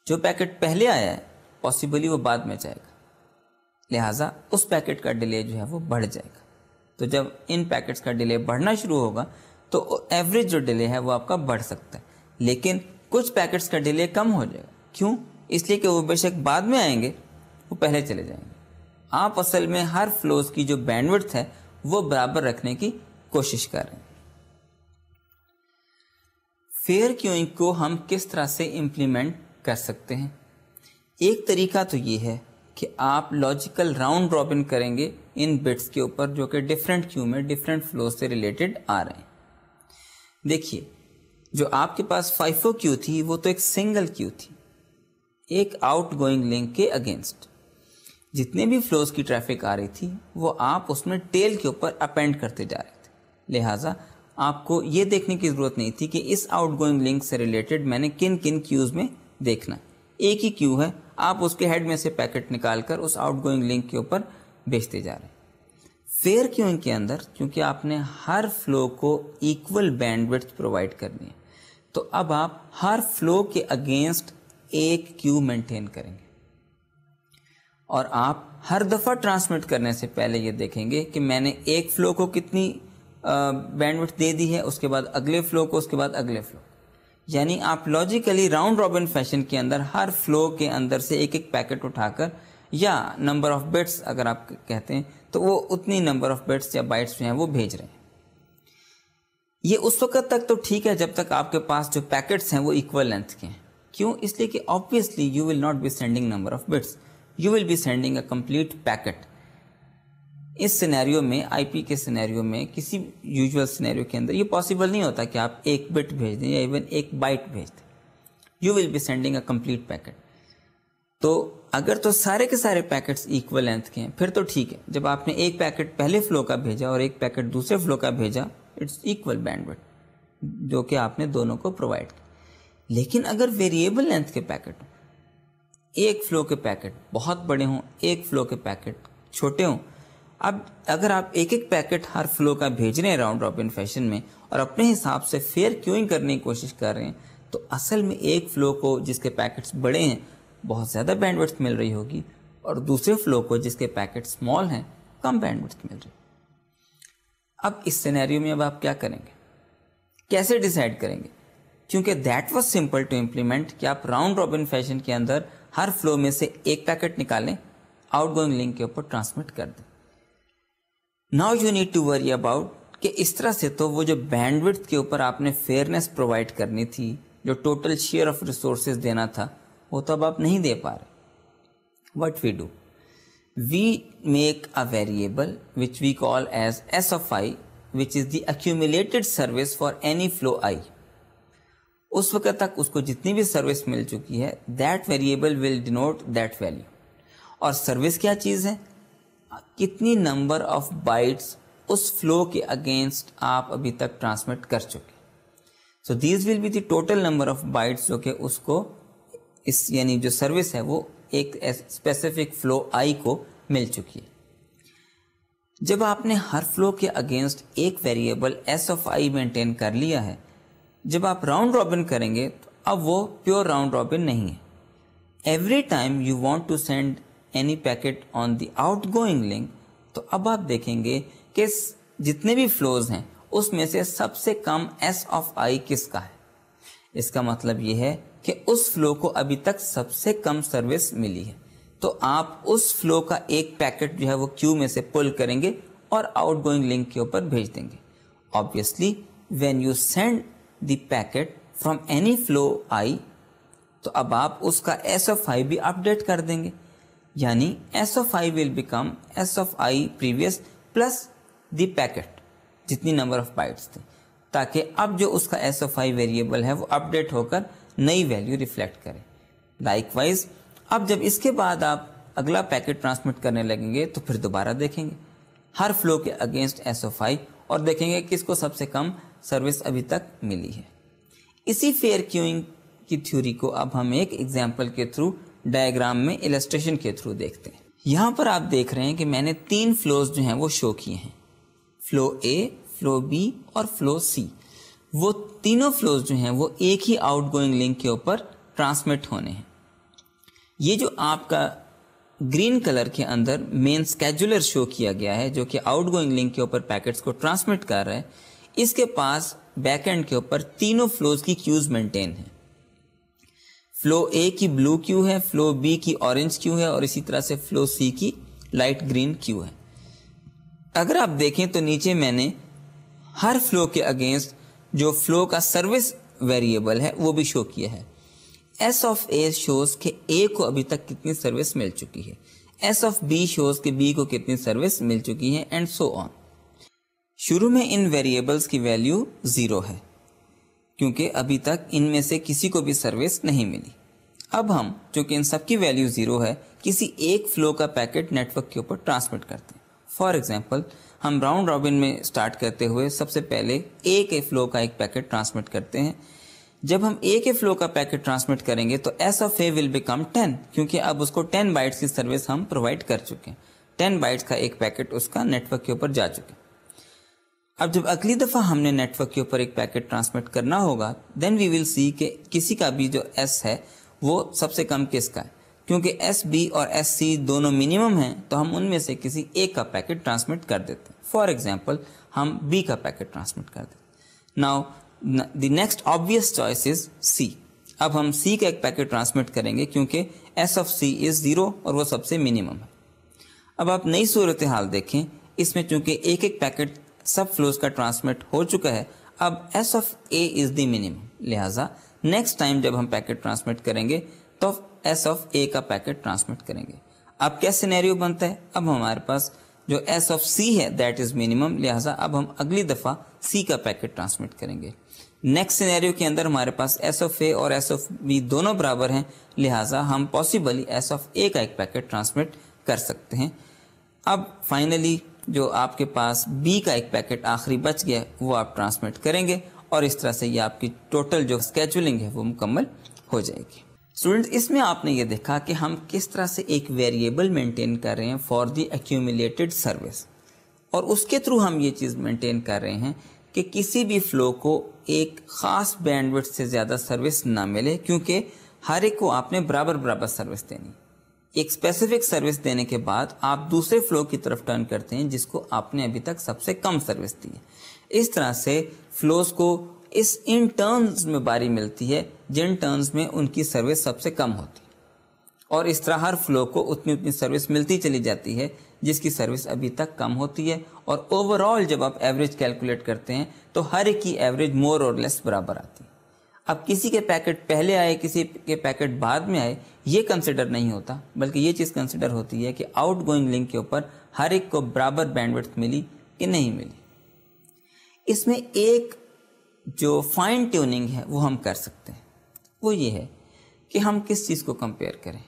[SPEAKER 1] جو پیکٹ پہلے آیا ہے پاسبلی وہ بعد میں جائے گا, لہٰذا اس پیکٹ کا ڈیلے جو ہے وہ بڑھ جائے گا. تو جب ان پیکٹس کا ڈیلے بڑھنا شروع ہوگا تو ایوریج جو ڈیلے ہے وہ آپ کا بڑھ سکتا ہے, لیکن کچھ پیکٹس کا ڈیلے کم ہو جائے گا. کیوں؟ اس لیے کہ وہ بے شک بعد میں آئیں گے, وہ پہلے چلے جائیں گے. آپ اصل میں ہر فلوز کی جو بینڈ وڈتھ ہے وہ برابر رکھنے کی کوشش کر رہے ہیں. فیئر کیوئنگ کو ہم کس طرح سے امپلیمنٹ کر سکتے ہیں؟ ایک طریقہ تو یہ ہے کہ آپ لاجیکل راؤنڈ رابن کریں گے ان بٹس کے اوپر جو کہ ڈفرینٹ کیو میں ڈفرینٹ فلوز سے ریلیٹڈ آ رہے ہیں. دیکھیے, جو آپ کے پاس FIFO کیو تھی وہ تو ایک سنگل کیو تھی, ایک آؤٹ گوئنگ لنک کے اگینسٹ. جتنے بھی فلوز کی ٹریفک آ رہی تھی وہ آپ اس میں ٹیل کے اوپر اپینڈ کرتے جا رہے تھے. لہٰذا آپ کو یہ دیکھنے کی ضرورت نہیں تھی کہ اس آؤٹ گوئنگ لنک سے ریلیٹڈ میں نے کن کن کیوز میں دیکھنا. ایک ہی کیو ہے, آپ اس کے ہیڈ میں سے پیکٹ نکال کر اس آؤٹ گوئنگ لنک کے اوپر بیچتے جا رہے ہیں. فیئر کیوئنگ کے اندر چونکہ آپ نے ہر فلو کو ایکول بینڈ وڈتھ پرووائڈ کرنی ہے, تو اب آپ ہر فلو کے اگینسٹ ایک کیو مینٹین کریں گے, اور آپ ہر دفعہ ٹرانسمٹ کرنے سے پہلے یہ دیکھیں گے کہ میں نے ایک فلو کو کتنی بینڈ وڈتھ دے دی ہے, اس کے بعد اگلے فلو کو, اس کے بعد اگلے فلو. یعنی آپ لاجیکلی راؤنڈ رابن فیشن کے اندر ہر فلو کے اندر سے ایک ایک پیکٹ اٹھا کر, یا نمبر آف بٹس اگر آپ کہتے ہیں تو وہ اتنی نمبر آف بٹس یا بائٹس جو ہیں وہ بھیج رہے ہیں. یہ اس وقت تک تو ٹھیک ہے جب تک آپ کے پاس جو پیکٹس ہیں وہ ایکول لینتھ کے ہیں. کیوں؟ اس لیے کہ obviously you will not be sending number of bits, you will be sending a complete packet. اس سینیریو میں, آئی پی کے سینیریو میں, کسی یوزول سینیریو کے اندر یہ پاسبل نہیں ہوتا کہ آپ ایک بٹ بھیج دیں یا ایون ایک بائٹ بھیج دیں. You will be sending a complete packet. تو اگر تو سارے کے سارے پیکٹس ایکول لینتھ کے ہیں پھر تو ٹھیک ہے. جب آپ نے ایک پیکٹ پہلے فلو کا بھیجا اور ایک پیکٹ دوسرے فلو کا بھیجا, اٹس ایکول بینڈ وڈتھ. جو کہ آپ نے دونوں کو پرووائڈ کیا. لیکن اگر ویریبل لینتھ کے پیکٹ ہوں, ایک فلو کے پیکٹ بہت بڑے ہوں, ایک فلو کے پیکٹ چھوٹے ہوں, اب اگر آپ ایک ایک پیکٹ ہر فلو کا بھیج رہے ہیں راؤنڈ رابن فیشن میں اور اپنے حساب سے فیئر کیوئنگ کرنے کی کوشش کر رہے ہیں, تو اصل میں ایک فلو کو جس کے پیکٹس بڑے ہیں بہت زیادہ بینڈ وڈتھ مل رہی ہوگی, اور دوسرے فلو کو جس کے پیکٹ اسمال ہیں کم بینڈ وڈتھ مل رہی. اب اس سینیریو میں اب آپ کیا کریں گے, کیسے ڈیسائیڈ کریں گے؟ کیونکہ that was simple to implement کہ آپ راؤنڈ رابن فیشن کے اندر ہر فلو میں سے ایک پیکٹ نکالیں, آؤٹ گوئنگ لنک کے اوپر ٹرانسمٹ کر دیں. Now you need to worry about کہ اس طرح سے تو وہ جو بینڈ وڈتھ کے اوپر آپ نے فیئرنیس پرووائڈ کرنی تھی, جو ٹوٹل شیئر آف ریسورسز دینا تھا, وہ تو اب آپ نہیں دے پا رہے. What we do? We make a variable which we call as S of I, which is the accumulated service for any flow I. اس وقت تک اس کو جتنی بھی سروس مل چکی ہے, that variable will denote that value. اور سروس کیا چیز ہے؟ کتنی نمبر آف بائٹس اس فلو کے اگینسٹ آپ ابھی تک ٹرانسمٹ کر چکے. So these will be the total number of bytes جو کہ اس کو اس یعنی جو سروس ہے وہ ایک اسپیسیفک فلو آئی کو مل چکی ہے. جب آپ نے ہر فلو کے اگینسٹ ایک variable S of I maintain کر لیا ہے, جب آپ راؤنڈ رابن کریں گے تو اب وہ پیور راؤنڈ رابن نہیں ہے. Every time you want to send any packet on the outgoing link, تو اب آپ دیکھیں گے کہ جتنے بھی فلوز ہیں اس میں سے سب سے کم ایس آف آئی کس کا ہے. اس کا مطلب یہ ہے کہ اس فلو کو ابھی تک سب سے کم سروس ملی ہے, تو آپ اس فلو کا ایک پیکٹ جو ہے وہ کیو میں سے پل کریں گے اور آؤٹ گوئنگ لنک کے اوپر بھیج دیں گے. Obviously when you send the packet from any flow I, تو اب آپ اس کا S of I بھی اپڈیٹ کر دیں گے, یعنی S of I will become S of I previous plus the packet, جتنی نمبر آف بائٹس تھے, تاکہ اب جو اس کا ایس آف آئی ویریبل ہے وہ اپڈیٹ ہو کر نئی ویلیو ریفلیکٹ کرے. لائک وائز اب جب اس کے بعد آپ اگلا پیکٹ ٹرانسمٹ کرنے لگیں گے تو پھر دوبارہ دیکھیں گے ہر فلو کے اگینسٹ ایس آف آئی اور دیکھیں گے کس کو سب سے کم سروس ابھی تک ملی ہے. اسی فیئر کیوئنگ کی تھیوری کو اب ہم ایک ایگزامپل کے تھرو ڈائیگرام میں السٹریشن کے تھرو دیکھتے ہیں. یہاں پر آپ دیکھ رہے ہیں کہ میں نے 3 فلوز جو ہیں وہ شو کیے ہیں, فلو اے, فلو بی اور فلو سی. وہ تینوں فلوز جو ہیں وہ ایک ہی آؤٹ گوئنگ لنک کے اوپر ٹرانسمٹ ہونے ہیں. یہ جو آپ کا گرین کلر کے اندر مین اسکیجولر شو کیا گیا ہے جو کہ آؤٹ گوئنگ لنک کے اوپر پیکٹس کو ٹرانسمٹ کر رہا ہے, اس کے پاس بیک اینڈ کے اوپر تینوں فلوز کی کیوز مینٹین ہیں. فلو اے کی بلو کیو ہے, فلو بی کی اورنج کیو ہے, اور اسی طرح سے فلو سی کی لائٹ گرین کیو ہے. اگر آپ دیکھیں تو نیچے میں نے ہر فلو کے اگینسٹ جو فلو کا سروس ویریبل ہے وہ بھی شو کیا ہے. ایس آف اے شوز کہ اے کو ابھی تک کتنی سروس مل چکی ہے, ایس آف بی شوز کہ بی کو کتنی سروس مل چکی ہے, اینڈ سو آن. شروع میں ان ویریبلز کی ویلیو 0 ہے کیونکہ ابھی تک ان میں سے کسی کو بھی سروس نہیں ملی. اب ہم چونکہ ان سب کی ویلیو 0 ہے کسی ایک فلو کا پیکٹ نیٹ ورک کے اوپر ٹرانسمٹ کرتے ہیں. فار ایگزامپل ہم راؤنڈ رابن میں سٹارٹ کرتے ہوئے سب سے پہلے اے کے فلو کا ایک پیکٹ ٹرانسمٹ کرتے ہیں. جب ہم اے کے فلو کا پیکٹ ٹرانسمٹ کریں گے تو S of A will become 10 کیونکہ اب اس کو 10 بائٹس کی سروس ہم پرووائڈ کر چکے ہیں. 10 بائٹس کا ایک پیکٹ اس کا نیٹ ورک کے اوپر جا چکے. اب جب اگلی دفعہ ہم نے نیٹ ورک کے اوپر ایک پیکٹ ٹرانسمٹ کرنا ہوگا دین وی ول سی کہ کسی کا بھی جو ایس ہے وہ سب سے کم کس کا ہے. کیونکہ ایس بی اور ایس سی دونوں منیمم ہیں تو ہم ان میں سے کسی ایک کا پیکٹ ٹرانسمٹ کر دیتے ہیں. فار ایگزامپل ہم بی کا پیکٹ ٹرانسمٹ کر دیتے ہیں. Now the next obvious choice is C. اب ہم سی کا ایک پیکٹ ٹرانسمٹ کریں گے کیونکہ ایس آف سی از 0 اور وہ سب سے منیمم ہے. اب آپ نئی صورتحال دیکھیں, اس میں چونکہ ایک ایک پیکٹ سب فلوز کا ٹرانسمٹ ہو چکا ہے, اب S of a is the minimum, لہٰذا نیکسٹ ٹائم جب ہم پیکٹ ٹرانسمٹ کریں گے تو ایس آف اے کا پیکٹ ٹرانسمٹ کریں گے. اب کیا سینیریو بنتا ہے, اب ہمارے پاس جو ایس آف سی ہے دیٹ از منیمم, لہٰذا اب ہم اگلی دفعہ سی کا پیکٹ ٹرانسمٹ کریں گے. نیکسٹ سینیریو کے اندر ہمارے پاس ایس آف اے اور ایس آف بی دونوں برابر ہیں, لہٰذا ہم پاسبلی ایس آف اے کا ایک پیکٹ ٹرانسمٹ کر سکتے ہیں. اب فائنلی جو آپ کے پاس بی کا ایک پیکٹ آخری بچ گیا وہ آپ ٹرانسمٹ کریں گے اور اس طرح سے یہ آپ کی ٹوٹل جو اسکیجولنگ ہے وہ مکمل ہو جائے گی. اسٹوڈنٹس اس میں آپ نے یہ دیکھا کہ ہم کس طرح سے ایک ویریبل مینٹین کر رہے ہیں فار دی ایکیومولیٹڈ سروس, اور اس کے تھرو ہم یہ چیز مینٹین کر رہے ہیں کہ کسی بھی فلو کو ایک خاص بینڈ وڈتھ سے زیادہ سروس نہ ملے, کیونکہ ہر ایک کو آپ نے برابر سروس دینی. ایک اسپیسیفک سروس دینے کے بعد آپ دوسرے فلو کی طرف ٹرن کرتے ہیں جس کو آپ نے ابھی تک سب سے کم سروس دی ہے. اس طرح سے فلوز کو ان ٹرنز میں باری ملتی ہے جن ٹرنز میں ان کی سروس سب سے کم ہوتی ہے, اور اس طرح ہر فلو کو اتنی سروس ملتی چلی جاتی ہے جس کی سروس ابھی تک کم ہوتی ہے, اور اوور آل جب آپ ایوریج کیلکولیٹ کرتے ہیں تو ہر ایک کی ایوریج مور اور لیس برابر آتی ہے. اب کسی کے پیکٹ پہلے آئے کسی کے پیکٹ بعد میں آئے یہ کنسیڈر نہیں ہوتا, بلکہ یہ چیز کنسیڈر ہوتی ہے کہ آؤٹ گوئنگ لنک کے اوپر ہر ایک کو برابر بینڈ وڈتھ ملی کہ نہیں ملی. اس میں ایک جو فائن ٹیوننگ ہے وہ ہم کر سکتے ہیں, وہ یہ ہے کہ ہم کس چیز کو کمپیئر کریں.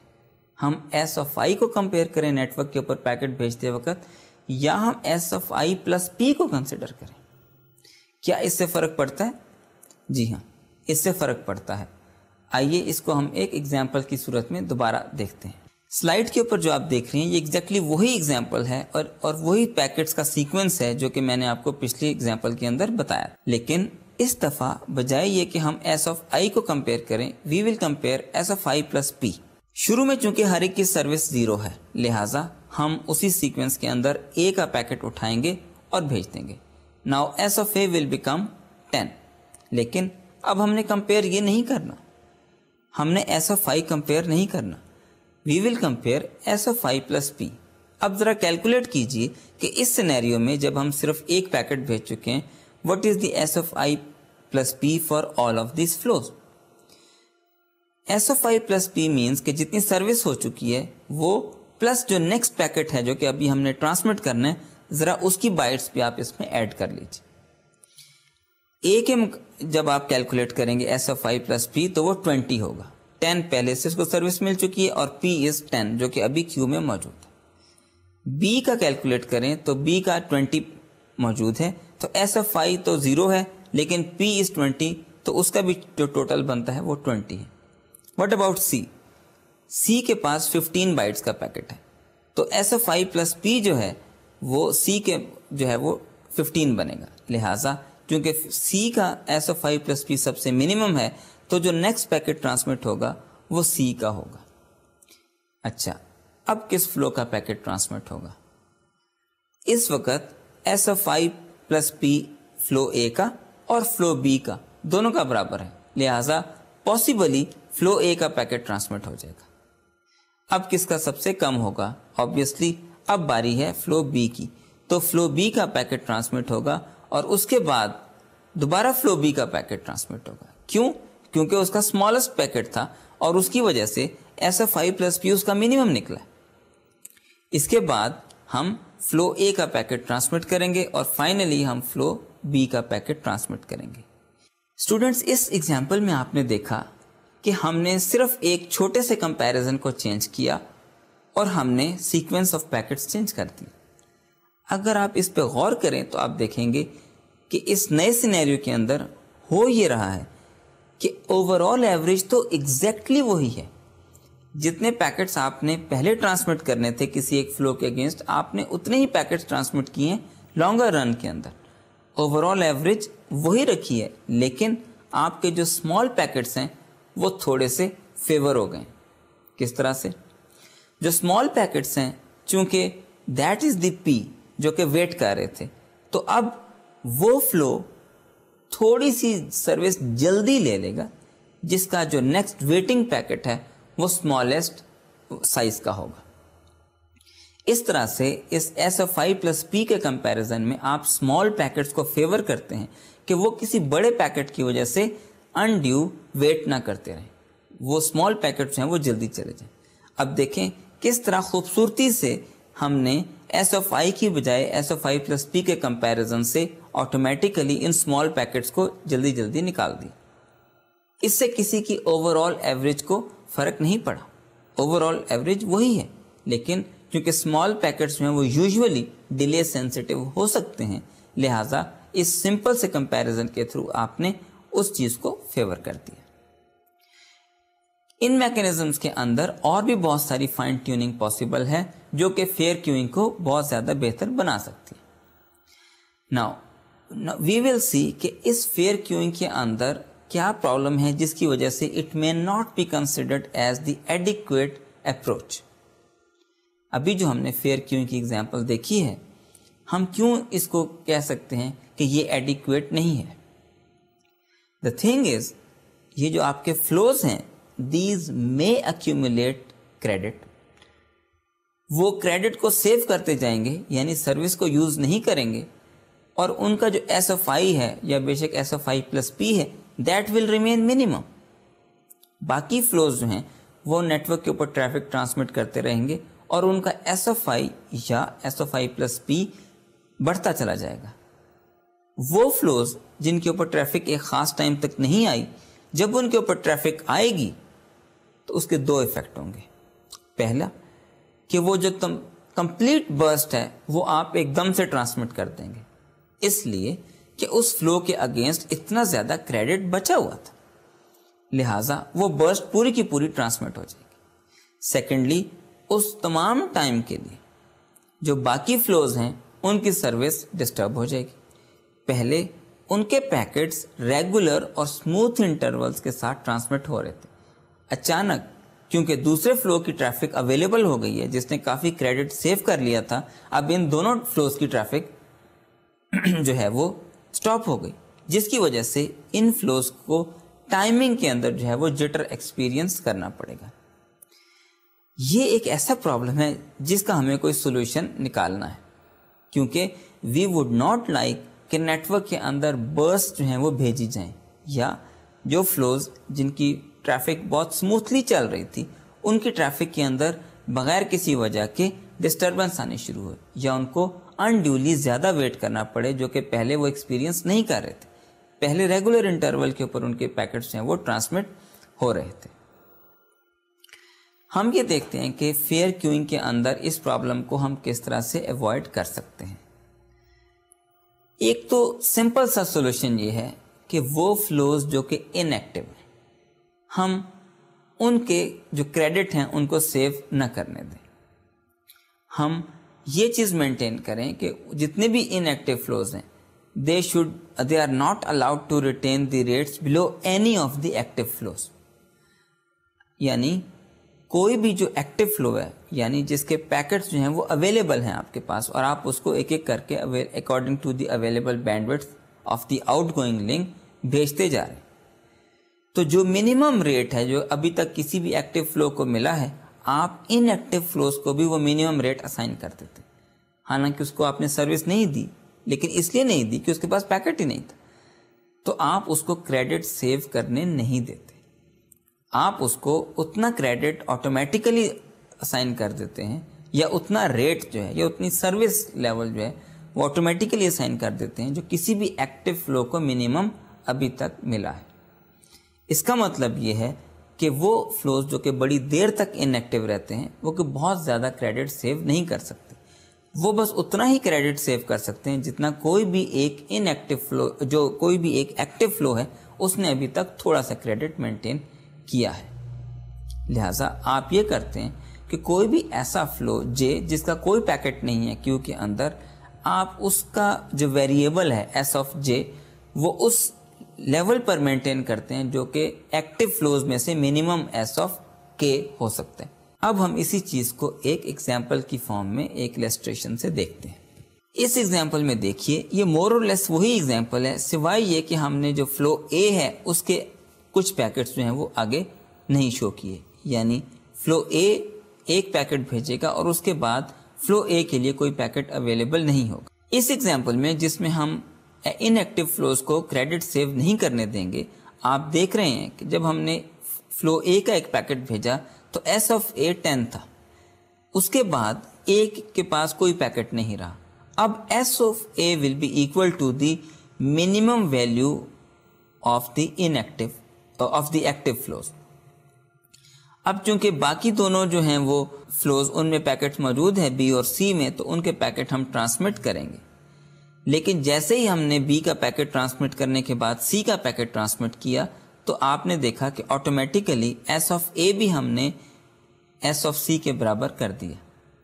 [SPEAKER 1] ہم ایس آف آئی کو کمپیئر کریں نیٹ ورک کے اوپر پیکٹ بھیجتے وقت, یا ہم ایس آف آئی پلس پی کو کنسیڈر کریں. کیا اس سے فرق پڑتا ہے؟ جی ہاں, اس سے فرق پڑتا ہے. آئیے اس کو ہم ایک ایگزامپل کی صورت میں دوبارہ دیکھتے ہیں. سلائیڈ کے اوپر جو آپ دیکھ رہے ہیں یہ ایگزیکٹلی وہی ایگزامپل ہے اور وہی پیکٹس کا سیکوینس ہے جو کہ میں نے آپ کو پچھلی ایگزامپل کے اندر بتایا, لیکن اس دفعہ بجائے یہ کہ ہم ایس آف آئی کو کمپیئر کریں, we will compare S of I plus P. شروع میں چونکہ ہر ایک کی سروس 0 ہے, لہٰذا ہم اسی سیکوینس کے اندر اے کا پیکٹ اٹھائیں گے اور بھیج دیں گے. Now S of A will become 10. لیکن اب ہم نے کمپیئر یہ نہیں کرنا, ہم نے ایس آف آئی کمپیئر نہیں کرنا, we will compare S of I plus P. اب ذرا کیلکولیٹ کیجئے کہ اس سینیریو میں جب ہم صرف ایک پیکٹ بھیج چکے ہیں, what is the S of I plus P for all of these flows. S of I plus P means کہ جتنی سروس ہو چکی ہے وہ پلس جو نیکسٹ پیکٹ ہے جو کہ ابھی ہم نے ٹرانسمٹ کرنا ہے, ذرا اس کی بائٹس بھی آپ اس میں ایڈ کر لیجیے. A کے جب آپ کیلکولیٹ کریں گے S of I plus P تو وہ 20 ہوگا. 10 پہلے سے اس کو سروس مل چکی ہے اور P is 10 جو کہ ابھی کیو میں موجود ہے. B کا کیلکولیٹ کریں تو B کا 20 موجود ہے, تو ایس آف آئی تو 0 ہے لیکن P is 20, تو اس کا بھی جو ٹوٹل بنتا ہے وہ 20 ہے. What about C؟ C کے پاس 15 بائٹس کا پیکٹ ہے, تو S of I plus P جو ہے وہ C کے جو ہے وہ 15 بنے گا. لہٰذا چونکہ C کا S of I plus P سب سے منیمم ہے تو جو نیکسٹ پیکٹ ٹرانسمٹ ہوگا وہ C کا ہوگا. اچھا, اب کس فلو کا پیکٹ ٹرانسمٹ ہوگا؟ اس وقت S of I plus P flow A کا اور فلو بی کا دونوں کا برابر ہے, لہٰذا پاسبلی فلو اے کا پیکٹ ٹرانسمٹ ہو جائے گا. اب کس کا سب سے کم ہوگا؟ آبویسلی اب باری ہے فلو بی کی, تو فلو بی کا پیکٹ ٹرانسمٹ ہوگا اور اس کے بعد دوبارہ فلو بی کا پیکٹ ٹرانسمٹ ہوگا. کیوں؟ کیونکہ اس کا اسمالسٹ پیکٹ تھا اور اس کی وجہ سے ایس آف آئی پلس پی اس کا منیمم نکلا. اس کے بعد ہم فلو اے کا پیکٹ ٹرانسمٹ کریں گے اور فائنلی ہم فلو بی کا پیکٹ ٹرانسمٹ کریں گے. اسٹوڈینٹس اس ایگزامپل میں آپ نے دیکھا کہ ہم نے صرف ایک چھوٹے سے کمپیریزن کو چینج کیا اور ہم نے سیکوینس آف پیکٹس چینج کر دی. اگر آپ اس پہ غور کریں تو آپ دیکھیں گے کہ اس نئے سینیریو کے اندر ہو یہ رہا ہے کہ اوور آل ایوریج تو ایگزیکٹلی وہی ہے. جتنے پیکٹس آپ نے پہلے ٹرانسمٹ کرنے تھے کسی ایک فلو کے اگینسٹ, آپ نے اتنے ہی پیکٹس ٹرانسمٹ کیے ہیں لانگر رن کے اندر. اوور آل ایوریج وہی رکھی ہے, لیکن آپ کے جو اسمال پیکٹس ہیں وہ تھوڑے سے فیور ہو گئے. کس طرح سے؟ جو اسمال پیکٹس ہیں چونکہ دیٹ از دی پی جو کہ ویٹ کر رہے تھے, تو اب وہ فلو تھوڑی سی سروس جلدی لے لے گا جس کا جو نیکسٹ ویٹنگ پیکٹ ہے وہ اسمالسٹ سائز کا ہوگا. اس طرح سے اس ایس آف آئی پلس پی کے کمپیریزن میں آپ اسمال پیکٹس کو فیور کرتے ہیں کہ وہ کسی بڑے پیکٹ کی وجہ سے انڈیو ویٹ نہ کرتے رہیں, وہ اسمال پیکٹس ہیں وہ جلدی چلے جائیں. اب دیکھیں کس طرح خوبصورتی سے ہم نے ایس آف آئی کی بجائے ایس آف آئی پلس پی کے کمپیریزن سے آٹومیٹیکلی ان اسمال پیکٹس کو جلدی جلدی نکال دی. اس سے کسی کی اوور آل ایوریج کو فرق نہیں پڑا, اوور آل ایوریج وہی ہے, لیکن کیونکہ اسمال پیکٹس میں وہ یوزولی ڈیلے سینسٹیو ہو سکتے ہیں, لہٰذا اس سمپل سے کمپیریزن کے تھرو آپ نے اس چیز کو فیور کر دیا. ان میکینزمز کے اندر اور بھی بہت ساری فائن ٹیوننگ پاسبل ہے جو کہ فیئر کیوئنگ کو بہت زیادہ بہتر بنا سکتی ہے. ناؤ وی ول سی کہ اس فیئر کیوئنگ کے اندر کیا پرابلم ہے جس کی وجہ سے it may not be considered as the adequate approach. ابھی جو ہم نے فیئر کیوئنگ کی ایگزامپل دیکھی ہے, ہم کیوں اس کو کہہ سکتے ہیں کہ یہ ایڈیکویٹ نہیں ہے؟ دا تھنگ از, یہ جو آپ کے فلوز ہیں دیز مے ایکومولیٹ کریڈٹ, وہ کریڈٹ کو سیو کرتے جائیں گے, یعنی سروس کو یوز نہیں کریں گے, اور ان کا جو ایس ایف آئی ہے یا بے شک ایس ایف آئی پلس پی ہے دیٹ ول ریمین منیمم. باقی فلوز جو ہیں وہ نیٹورک کے اوپر ٹریفک ٹرانسمٹ کرتے رہیں گے اور ان کا ایس ایف آئی یا ایس ایف آئی پلس پی بڑھتا چلا جائے گا. وہ فلوز جن کے اوپر ٹریفک ایک خاص ٹائم تک نہیں آئی, جب ان کے اوپر ٹریفک آئے گی تو اس کے دو ایفیکٹ ہوں گے. پہلا کہ وہ جو کمپلیٹ برسٹ ہے وہ آپ ایک دم سے ٹرانسمٹ کر دیں گے, اس لیے کہ اس فلو کے اگینسٹ اتنا زیادہ کریڈٹ بچا ہوا تھا, لہٰذا وہ برسٹ پوری کی پوری ٹرانسمٹ ہو جائے گی. سیکنڈلی, اس تمام ٹائم کے لیے جو باقی فلوز ہیں ان کی سروس ڈسٹرب ہو جائے گی. پہلے ان کے پیکٹس ریگولر اور اسموتھ انٹرولز کے ساتھ ٹرانسمٹ ہو رہے تھے, اچانک کیونکہ دوسرے فلو کی ٹریفک اویلیبل ہو گئی ہے جس نے کافی کریڈٹ سیو کر لیا تھا, اب ان دونوں فلوز کی ٹریفک جو ہے وہ سٹاپ ہو گئی, جس کی وجہ سے ان فلوز کو ٹائمنگ کے اندر جو ہے وہ جٹر ایکسپیرینس کرنا پڑے گا. یہ ایک ایسا پرابلم ہے جس کا ہمیں کوئی سولوشن نکالنا ہے, کیونکہ وی وڈ ناٹ لائک کہ نیٹورک کے اندر برسٹ جو ہیں وہ بھیجی جائیں, یا جو فلوز جن کی ٹریفک بہت سموتھلی چل رہی تھی ان کی ٹریفک کے اندر بغیر کسی وجہ کے ڈسٹربنس آنی شروع ہوئے, یا ان کو انڈیولی زیادہ ویٹ کرنا پڑے جو کہ پہلے وہ ایکسپیرینس نہیں کر رہے تھے. پہلے ریگولر انٹرول کے اوپر ان کے پیکٹس ہیں وہ ٹرانسمٹ ہو رہے تھے. ہم یہ دیکھتے ہیں کہ فیئر کیوئنگ کے اندر اس پرابلم کو ہم کس طرح سے ایوائڈ کر سکتے ہیں. ایک تو سمپل سا سولوشن یہ ہے کہ وہ فلوز جو کہ ان ایکٹیو ہیں ہم ان کے جو کریڈٹ ہیں ان کو سیو نہ کرنے دیں. ہم یہ چیز مینٹین کریں کہ جتنے بھی ان ایکٹیو فلوز ہیں they are not allowed to retain the rates below any of the active flows. یعنی کوئی بھی جو ایکٹیو فلو ہے, یعنی جس کے پیکٹس جو ہیں وہ اویلیبل ہیں آپ کے پاس اور آپ اس کو ایک ایک کر کے according to the available bandwidth of the outgoing link بھیجتے جا رہے ہیں, تو جو منیمم ریٹ ہے جو ابھی تک کسی بھی ایکٹیو فلو کو ملا ہے آپ ان ایکٹیو فلوز کو بھی وہ منیمم ریٹ اسائن کر دیتے. حالانکہ اس کو آپ نے سروس نہیں دی, لیکن اس لیے نہیں دی کہ اس کے پاس پیکٹ ہی نہیں تھا, تو آپ اس کو کریڈٹ سیو کرنے نہیں دیتے. آپ اس کو اتنا کریڈٹ آٹومیٹیکلی اسائن کر دیتے ہیں, یا اتنا ریٹ جو ہے یا اتنی سروس لیول جو ہے وہ آٹومیٹیکلی اسائن کر دیتے ہیں جو کسی بھی ایکٹیو فلو کو منیمم ابھی تک ملا ہے. اس کا مطلب یہ ہے کہ وہ فلوز جو کہ بڑی دیر تک ان ایکٹیو رہتے ہیں وہ کہ بہت زیادہ کریڈٹ سیو نہیں کر سکتے, وہ بس اتنا ہی کریڈٹ سیو کر سکتے ہیں جتنا کوئی بھی ایک ان ایکٹیو فلو جو کوئی بھی ایک ایکٹیو فلو ہے اس نے ابھی تک تھوڑا سا کریڈٹ مینٹین کیا ہے. لہٰذا آپ یہ کرتے ہیں کہ کوئی بھی ایسا فلو جے جس کا کوئی پیکٹ نہیں ہے کیو کے اندر, آپ اس کا جو ویریبل ہے ایس آف جے وہ اس لیول پر مینٹین کرتے ہیں جو کہ ایکٹیو فلوز میں سے منیمم ایس آف کے ہو سکتے ہیں. اب ہم اسی چیز کو ایک ایگزامپل کی فارم میں ایک ایلسٹریشن سے دیکھتے ہیں. اس ایگزامپل میں دیکھیے یہ مور اور لیس وہی ایگزامپل ہے, سوائے یہ کہ ہم نے جو فلو اے ہے اس کے کچھ پیکٹس جو ہیں وہ آگے نہیں شو کیے, یعنی فلو اے ایک پیکٹ بھیجے گا اور اس کے بعد فلو اے کے لیے کوئی پیکٹ اویلیبل نہیں ہوگا. اس ایگزامپل میں جس میں ہم ان ایکٹیو فلوز کو کریڈٹ سیو نہیں کرنے دیں گے, آپ دیکھ رہے ہیں کہ جب ہم نے فلو اے کا ایک پیکٹ بھیجا تو ایس آف اے 10 تھا, اس کے بعد اے کے پاس کوئی پیکٹ نہیں رہا. اب S of A will be equal to the minimum value of the active flows. اب چونکہ باقی دونوں جو ہیں وہ فلوز ان میں پیکٹ موجود ہیں بی اور سی میں, تو ان کے پیکٹ ہم ٹرانسمٹ کریں گے, لیکن جیسے ہی ہم نے بی کا پیکٹ ٹرانسمٹ کرنے کے بعد سی کا پیکٹ ٹرانسمٹ کیا تو آپ نے دیکھا کہ آٹومیٹیکلی ایس آف اے بھی ہم نے ایس آف سی کے برابر کر دیا،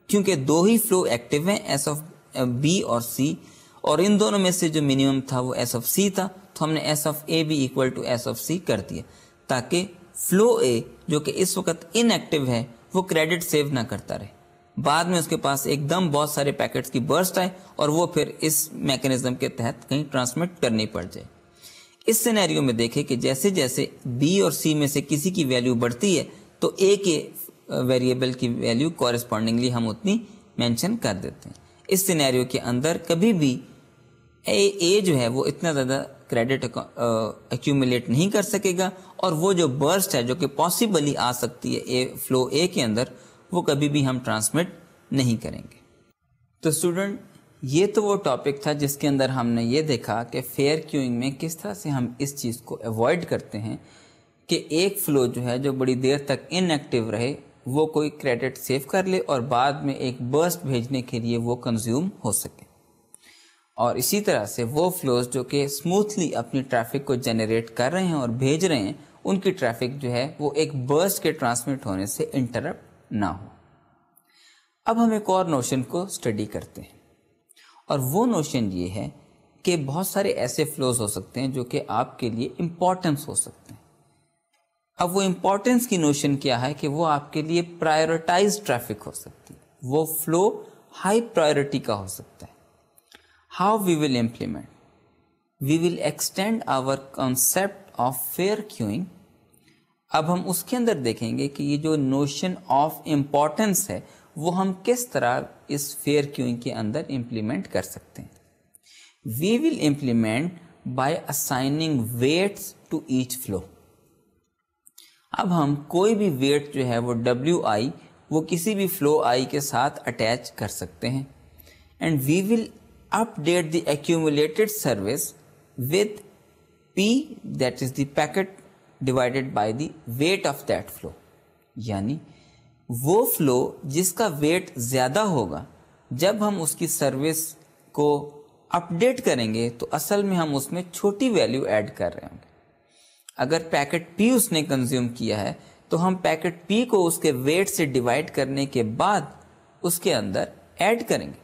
[SPEAKER 1] کیونکہ دو ہی فلو ایکٹیو ہیں، ایس آف بی اور سی، اور ان دونوں میں سے جو منیمم تھا وہ ایس آف سی تھا، تو ہم نے ایس آف اے بھی ایکول ٹو ایس آف سی کر دیا، تاکہ فلو اے جو کہ اس وقت ان ایکٹیو ہے وہ کریڈٹ سیو نہ کرتا رہے، بعد میں اس کے پاس ایک دم بہت سارے پیکٹس کی برسٹ آئے اور وہ پھر اس میکینزم کے تحت کہیں ٹرانسمٹ کرنی پڑ جائے۔ اس سینیریو میں دیکھیں کہ جیسے جیسے بی اور سی میں سے کسی کی ویلیو بڑھتی ہے تو اے کے ویریبل کی ویلیو کورسپونڈنگلی ہم اتنی مینشن کر دیتے ہیں۔ اس سینیریو کے اندر کبھی بھی اے جو ہے وہ اتنا زیادہ کریڈٹ ایکیومولیٹ نہیں کر سکے گا، اور وہ جو برسٹ ہے جو کہ پاسبلی آ سکتی ہے فلو اے کے اندر، وہ کبھی بھی ہم ٹرانسمٹ نہیں کریں گے۔ تو اسٹوڈنٹ، یہ تو وہ ٹاپک تھا جس کے اندر ہم نے یہ دیکھا کہ فیئر کیوئنگ میں کس طرح سے ہم اس چیز کو ایوائڈ کرتے ہیں کہ ایک فلو جو ہے جو بڑی دیر تک ان ایکٹیو رہے وہ کوئی کریڈٹ سیو کر لے اور بعد میں ایک برسٹ بھیجنے کے لیے وہ کنزیوم ہو سکے، اور اسی طرح سے وہ فلوز جو کہ اسموتھلی اپنی ٹریفک کو جنریٹ کر رہے ہیں اور بھیج رہے ہیں، ان کی ٹریفک جو ہے وہ ایک برسٹ کے ٹرانسمٹ ہونے سے انٹرپٹ نہ ہو۔ اب ہم ایک اور نوشن کو اسٹڈی کرتے ہیں، اور وہ نوشن یہ ہے کہ بہت سارے ایسے فلوز ہو سکتے ہیں جو کہ آپ کے لیے امپورٹنس ہو سکتے ہیں۔ اب وہ امپورٹنس کی نوشن کیا ہے کہ وہ آپ کے لیے پرائیورٹائز ٹریفک ہو سکتی ہے، وہ فلو ہائی پرائیورٹی کا ہو سکتا ہے۔ How we will implement? We will extend our concept of fair queuing. اب ہم اس کے اندر دیکھیں گے کہ یہ جو نوشن آف امپورٹنس ہے وہ ہم کس طرح اس فیئر کیوئنگ کے اندر امپلیمنٹ کر سکتے ہیں۔ We will implement by assigning weights to each flow. اب ہم کوئی بھی ویٹ جو ہے وہ ڈبلیو آئی وہ کسی بھی فلو آئی کے ساتھ اٹیچ کر سکتے ہیں، and we will update the accumulated service with P, that is the packet divided by the weight of that flow۔ یعنی وہ فلو جس کا ویٹ زیادہ ہوگا، جب ہم اس کی سروس کو اپڈیٹ کریں گے تو اصل میں ہم اس میں چھوٹی ویلیو ایڈ کر رہے ہوں گے۔ اگر پیکٹ پی اس نے کنزیوم کیا ہے تو ہم پیکٹ پی کو اس کے ویٹ سے ڈیوائڈ کرنے کے بعد اس کے اندر ایڈ کریں گے۔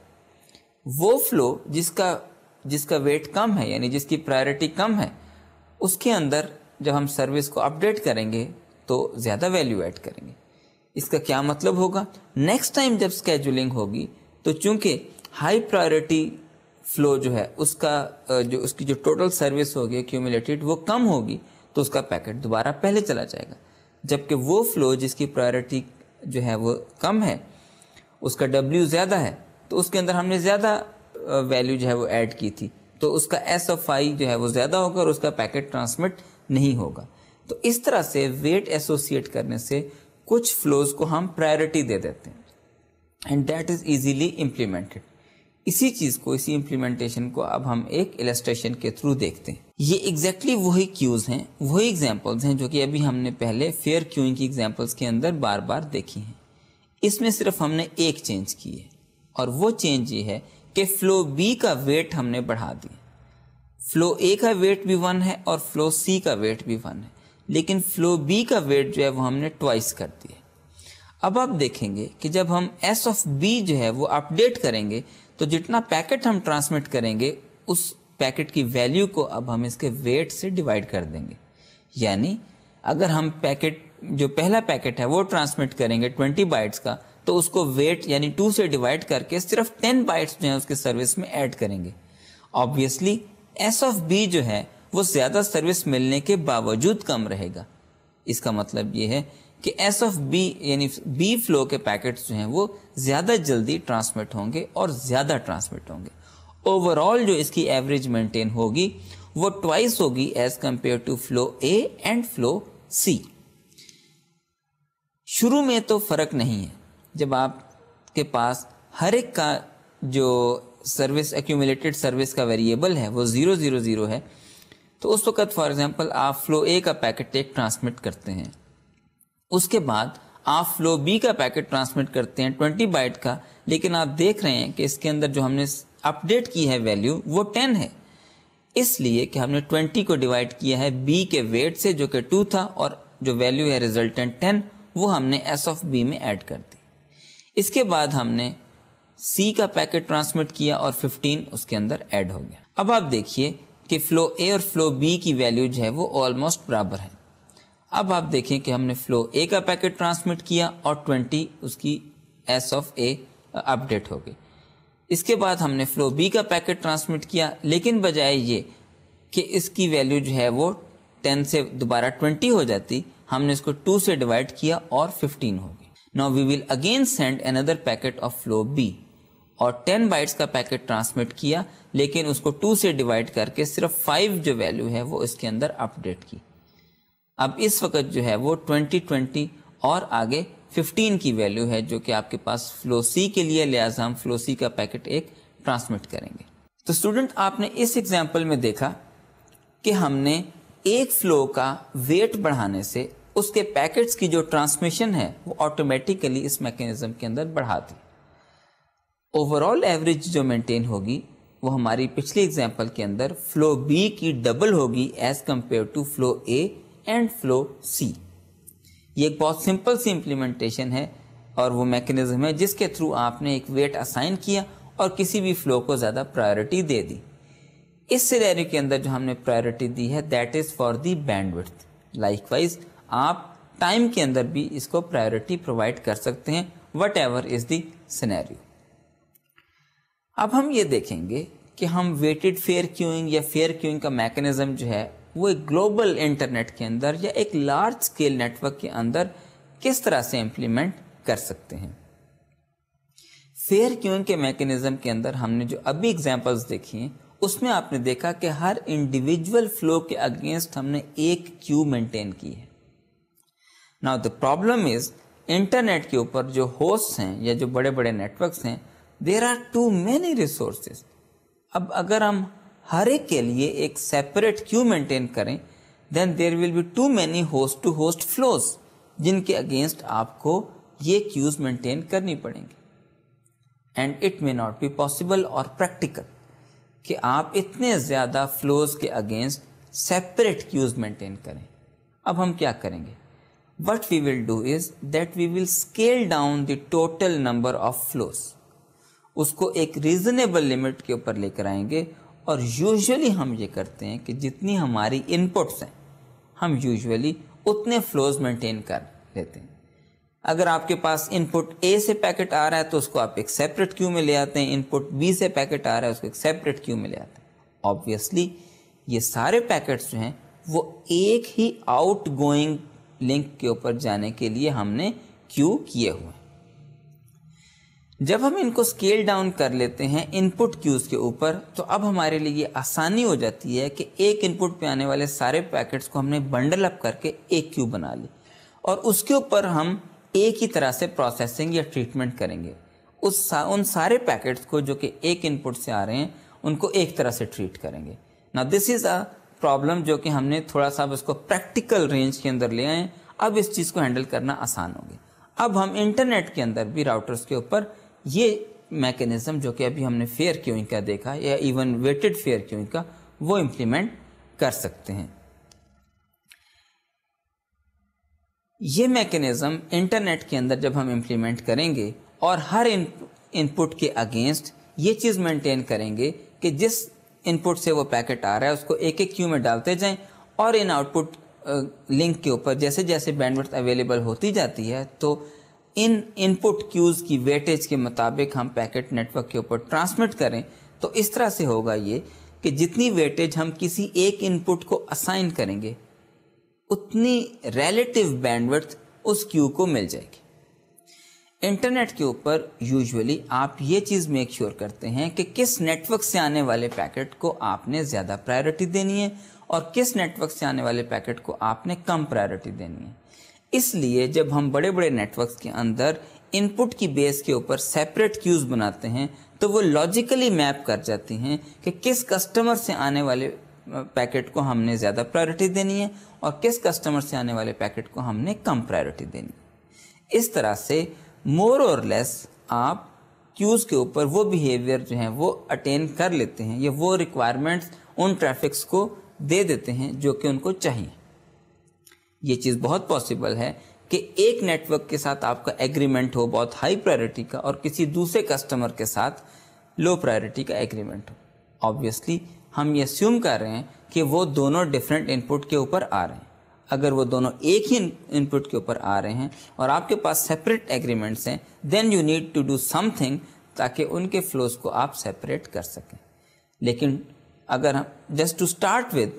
[SPEAKER 1] وہ فلو جس کا ویٹ کم ہے، یعنی جس کی پرائرٹی کم ہے، اس کے اندر جب ہم سروس کو اپڈیٹ کریں گے تو زیادہ ویلیو ایڈ کریں گے۔ اس کا کیا مطلب ہوگا؟ نیکسٹ ٹائم جب اسکیجولنگ ہوگی تو چونکہ ہائی پرائرٹی فلو جو ہے اس کی جو ٹوٹل سروس ہوگی ایکیومولیٹڈ وہ کم ہوگی، تو اس کا پیکٹ دوبارہ پہلے چلا جائے گا، جبکہ وہ فلو جس کی پرائرٹی جو ہے وہ کم ہے، اس کا ڈبلیو زیادہ ہے، تو اس کے اندر ہم نے زیادہ ویلیو جو ہے وہ ایڈ کی تھی، تو اس کا ایس آف آئی جو ہے وہ زیادہ ہوگا اور اس کا پیکٹ ٹرانسمٹ نہیں ہوگا۔ تو اس طرح سے ویٹ ایسوسیٹ کرنے سے کچھ فلوز کو ہم پرائرٹی دے دیتے ہیں، and that is easily implemented. اسی چیز کو، اسی امپلیمنٹیشن کو اب ہم ایک السٹریشن کے تھرو دیکھتے ہیں۔ یہ ایگزیکٹلی وہی کیوز ہیں، وہی ایگزامپلز ہیں جو کہ ابھی ہم نے پہلے فیئر کیوئنگ کی ایگزامپلز کے اندر بار بار دیکھی ہیں۔ اس میں صرف ہم نے ایک چینج کی ہے، اور وہ چینج یہ ہے کہ فلو بی کا ویٹ ہم نے بڑھا دیا۔ فلو اے کا ویٹ بھی 1 ہے اور فلو سی کا ویٹ بھی 1 ہے، لیکن فلو بی کا ویٹ جو ہے وہ ہم نے ٹوائس کر دیا۔ اب آپ دیکھیں گے کہ جب ہم ایس آف بی جو ہے وہ اپڈیٹ کریں گے تو جتنا پیکٹ ہم ٹرانسمٹ کریں گے اس پیکٹ کی ویلیو کو اب ہم اس کے ویٹ سے ڈیوائڈ کر دیں گے۔ یعنی اگر ہم پیکٹ جو پہلا پیکٹ ہے وہ ٹرانسمٹ کریں گے 20 بائٹس کا، تو اس کو ویٹ یعنی 2 سے ڈیوائڈ کر کے صرف 10 بائٹس جو ہیں اس کے سروس میں ایڈ کریں گے۔ آبویسلی ایس آف بی جو ہے وہ زیادہ سروس ملنے کے باوجود کم رہے گا۔ اس کا مطلب یہ ہے کہ ایس آف بی یعنی بی فلو کے پیکٹس جو ہیں وہ زیادہ جلدی ٹرانسمٹ ہوں گے اور زیادہ ٹرانسمٹ ہوں گے۔ اوور آل جو اس کی ایوریج مینٹین ہوگی وہ ٹوائس ہوگی as compare to flow A and flow C. شروع میں تو فرق نہیں ہے، جب آپ کے پاس ہر ایک کا جو سروس ایکیومولیٹڈ سروس کا ویریبل ہے وہ 000 ہے، تو اس وقت فار ایگزامپل آپ فلو اے کا پیکٹ ایک ٹرانسمٹ کرتے ہیں، اس کے بعد آپ فلو بی کا پیکٹ ٹرانسمٹ کرتے ہیں 20 بائٹ کا، لیکن آپ دیکھ رہے ہیں کہ اس کے اندر جو ہم نے اپڈیٹ کی ہے ویلیو وہ 10 ہے، اس لیے کہ ہم نے 20 کو ڈیوائڈ کیا ہے B کے ویٹ سے جو کہ 2 تھا، اور جو ویلیو ہے ریزلٹنٹ 10 وہ ہم نے S آف B میں ایڈ کر دی۔ اس کے بعد ہم نے C کا پیکٹ ٹرانسمٹ کیا اور 15 اس کے اندر ایڈ ہو گیا۔ اب آپ دیکھیے کہ فلو A اور فلو B کی ویلیو جو ہے وہ آلموسٹ برابر ہے۔ اب آپ دیکھیں کہ ہم نے فلو A کا پیکٹ ٹرانسمٹ کیا اور 20 اس کی S آف A اپڈیٹ ہو گئی۔ اس کے بعد ہم نے فلو B کا پیکٹ ٹرانسمٹ کیا، لیکن بجائے یہ کہ اس کی ویلیو جو ہے وہ 10 سے دوبارہ 20 ہو جاتی، ہم نے اس کو 2 سے ڈیوائڈ کیا اور 15 ہو گئی۔ Now we will again send another packet of flow B اور 10 بائٹس کا پیکٹ ٹرانسمٹ کیا، لیکن اس کو 2 سے ڈیوائڈ کر کے صرف 5 جو ویلیو ہے وہ اس کے اندر اپڈیٹ کی۔ اب اس وقت جو ہے وہ 20 اور آگے 15 کی ویلیو ہے جو کہ آپ کے پاس فلو سی کے لیے، لہٰذا ہم فلو سی کا پیکٹ ایک ٹرانسمٹ کریں گے۔ تو اسٹوڈنٹ آپ نے اس ایگزامپل میں دیکھا کہ ہم نے ایک فلو کا ویٹ بڑھانے سے اس کے پیکٹس کی جو ٹرانسمیشن ہے وہ آٹومیٹیکلی اس میکینزم کے اندر بڑھا دی۔ اوور آل ایوریج جو مینٹین ہوگی وہ ہماری پچھلی ایگزامپل کے اندر فلو بی کی ڈبل ہوگی as compare to flow A and flow C. یہ ایک بہت سمپل سی امپلیمنٹیشن ہے اور وہ میکینزم ہے جس کے تھرو آپ نے ایک ویٹ اسائن کیا اور کسی بھی فلو کو زیادہ پرائرٹی دے دی۔ اس سینیریو کے اندر جو ہم نے پرائرٹی دی ہے that is for the band width. Likewise آپ ٹائم کے اندر بھی اس کو پرائرٹی پرووائڈ کر سکتے ہیں what ever is the scenario. اب ہم یہ دیکھیں گے کہ ہم ویٹڈ فیئر کیوئنگ یا فیئر کیوئنگ کا میکینزم جو ہے وہ ایک گلوبل انٹرنیٹ کے اندر یا ایک لارج اسکیل نیٹ ورک کے اندر کس طرح سے امپلیمنٹ کر سکتے ہیں۔ فیئر کیوئنگ کے میکینزم کے اندر ہم نے جو ابھی ایگزامپلس دیکھی ہیں اس میں آپ نے دیکھا کہ ہر انڈیویجول فلو کے اگینسٹ ہم نے ایک کیو مینٹین کی ہے۔ Now the problem is internet کے اوپر جو ہوسٹ ہیں یا جو بڑے بڑے نیٹ ورکس ہیں there are too many resources. اب اگر ہم ہر ایک کے لیے ایک سیپریٹ کیو مینٹین کریں then there will be too many host to host flows جن کے اگینسٹ آپ کو یہ کیوز مینٹین کرنی پڑیں گی، and it may not be possible اور پریکٹیکل کہ آپ اتنے زیادہ فلوز کے اگینسٹ سیپریٹ کیوز مینٹین کریں۔ اب ہم کیا کریں گے؟ What we will do is that we will scale down the total number of flows, اس کو ایک ریزنیبل لمٹ کے اوپر لے کر آئیں گے، اور یوزولی ہم یہ کرتے ہیں کہ جتنی ہماری ان پٹس ہیں ہم یوزولی اتنے فلوز مینٹین کر لیتے ہیں۔ اگر آپ کے پاس ان پٹ اے سے پیکٹ آ رہا ہے تو اس کو آپ ایک سیپریٹ کیو میں لے آتے ہیں، ان پٹ بی سے پیکٹ آ رہا ہے اس کو ایک سیپریٹ کیو میں لے آتے ہیں۔ آبویسلی یہ سارے پیکٹس جو ہیں وہ ایک ہی آؤٹ گوئنگ لنک کے اوپر جانے کے لیے ہم نے کیو کیے ہوئے ہیں۔ جب ہم ان کو اسکیل ڈاؤن کر لیتے ہیں ان پٹ کیوز کے اوپر تو اب ہمارے لیے یہ آسانی ہو جاتی ہے کہ ایک ان پٹ پہ آنے والے سارے پیکٹس کو ہم نے بنڈل اپ کر کے ایک کیو بنا لی، اور اس کے اوپر ہم ایک ہی طرح سے پروسیسنگ یا ٹریٹمنٹ کریں گے۔ ان سارے پیکٹس کو جو کہ ایک ان پٹ سے آ رہے ہیں ان کو ایک طرح سے ٹریٹ کریں گے۔ نا دس از اے پرابلم جو کہ ہم نے تھوڑا سا اس کو پریکٹیکل رینج کے اندر لے آئے ہیں، اب اس چیز کو ہینڈل کرنا آسان ہو گیا۔ اب ہم انٹرنیٹ کے اندر بھی راؤٹرز کے اوپر یہ میکینزم جو کہ ابھی ہم نے فیئر کیوئنگ کا دیکھا یا ایون ویٹڈ فیئر کیوئنگ کا وہ امپلیمنٹ کر سکتے ہیں۔ یہ میکینزم انٹرنیٹ کے اندر جب ہم امپلیمنٹ کریں گے اور ہر ان پٹ کے اگینسٹ یہ چیز مینٹین کریں گے کہ جس ان پٹ سے وہ پیکٹ آ رہا ہے اس کو ایک ایک کیو میں ڈالتے جائیں، اور ان آؤٹ پٹ لنک کے اوپر جیسے جیسے بینڈ وڈتھ اویلیبل ہوتی جاتی ہے تو ان پٹ کیوز کی ویٹیج کے مطابق ہم پیکٹ نیٹ ورک کے اوپر ٹرانسمٹ کریں، تو اس طرح سے ہوگا یہ کہ جتنی ویٹیج ہم کسی ایک ان پٹ کو اسائن کریں گے اتنی ریلیٹیو بینڈ وڈتھ اس کیو کو مل جائے گی۔ انٹرنیٹ کے اوپر یوزولی آپ یہ چیز میک شیور کرتے ہیں کہ کس نیٹ ورک سے آنے والے پیکٹ کو آپ نے زیادہ پرائرٹی دینی ہے اور کس نیٹ ورک سے آنے والے پیکٹ کو آپ نے کم پرائرٹی دینی ہے۔ اس لیے جب ہم بڑے بڑے نیٹ ورکس کے اندر ان پٹ کی بیس کے اوپر سیپریٹ کیوز بناتے ہیں تو وہ لاجیکلی میپ کر جاتی ہیں کہ کس کسٹمر سے آنے والے پیکٹ کو ہم نے زیادہ پرائرٹی دینی ہے اور کس کسٹمر سے آنے والے پیکٹ کو ہم نے کم پرائرٹی دینی ہے۔ اس طرح سے مور اور لیس آپ کیوز کے اوپر وہ بیہیویئر جو ہیں وہ اٹین کر لیتے ہیں یا وہ ریکوائرمنٹس ان ٹریفکس کو دے دیتے ہیں جو کہ ان کو چاہیے. یہ چیز بہت پاسبل ہے کہ ایک نیٹ ورک کے ساتھ آپ کا ایگریمنٹ ہو بہت ہائی پرائرٹی کا اور کسی دوسرے کسٹمر کے ساتھ لو پرائرٹی کا ایگریمنٹ ہو. آبویسلی ہم یہ اسیوم کر رہے ہیں کہ وہ دونوں ڈفرینٹ ان پٹ کے اوپر آ رہے ہیں. اگر وہ دونوں ایک ہی ان پٹ کے اوپر آ رہے ہیں اور آپ کے پاس سیپریٹ ایگریمنٹس ہیں then you need to do something تاکہ ان کے فلوز کو آپ سیپریٹ کر سکیں. لیکن اگر ہم جسٹ ٹو اسٹارٹ ود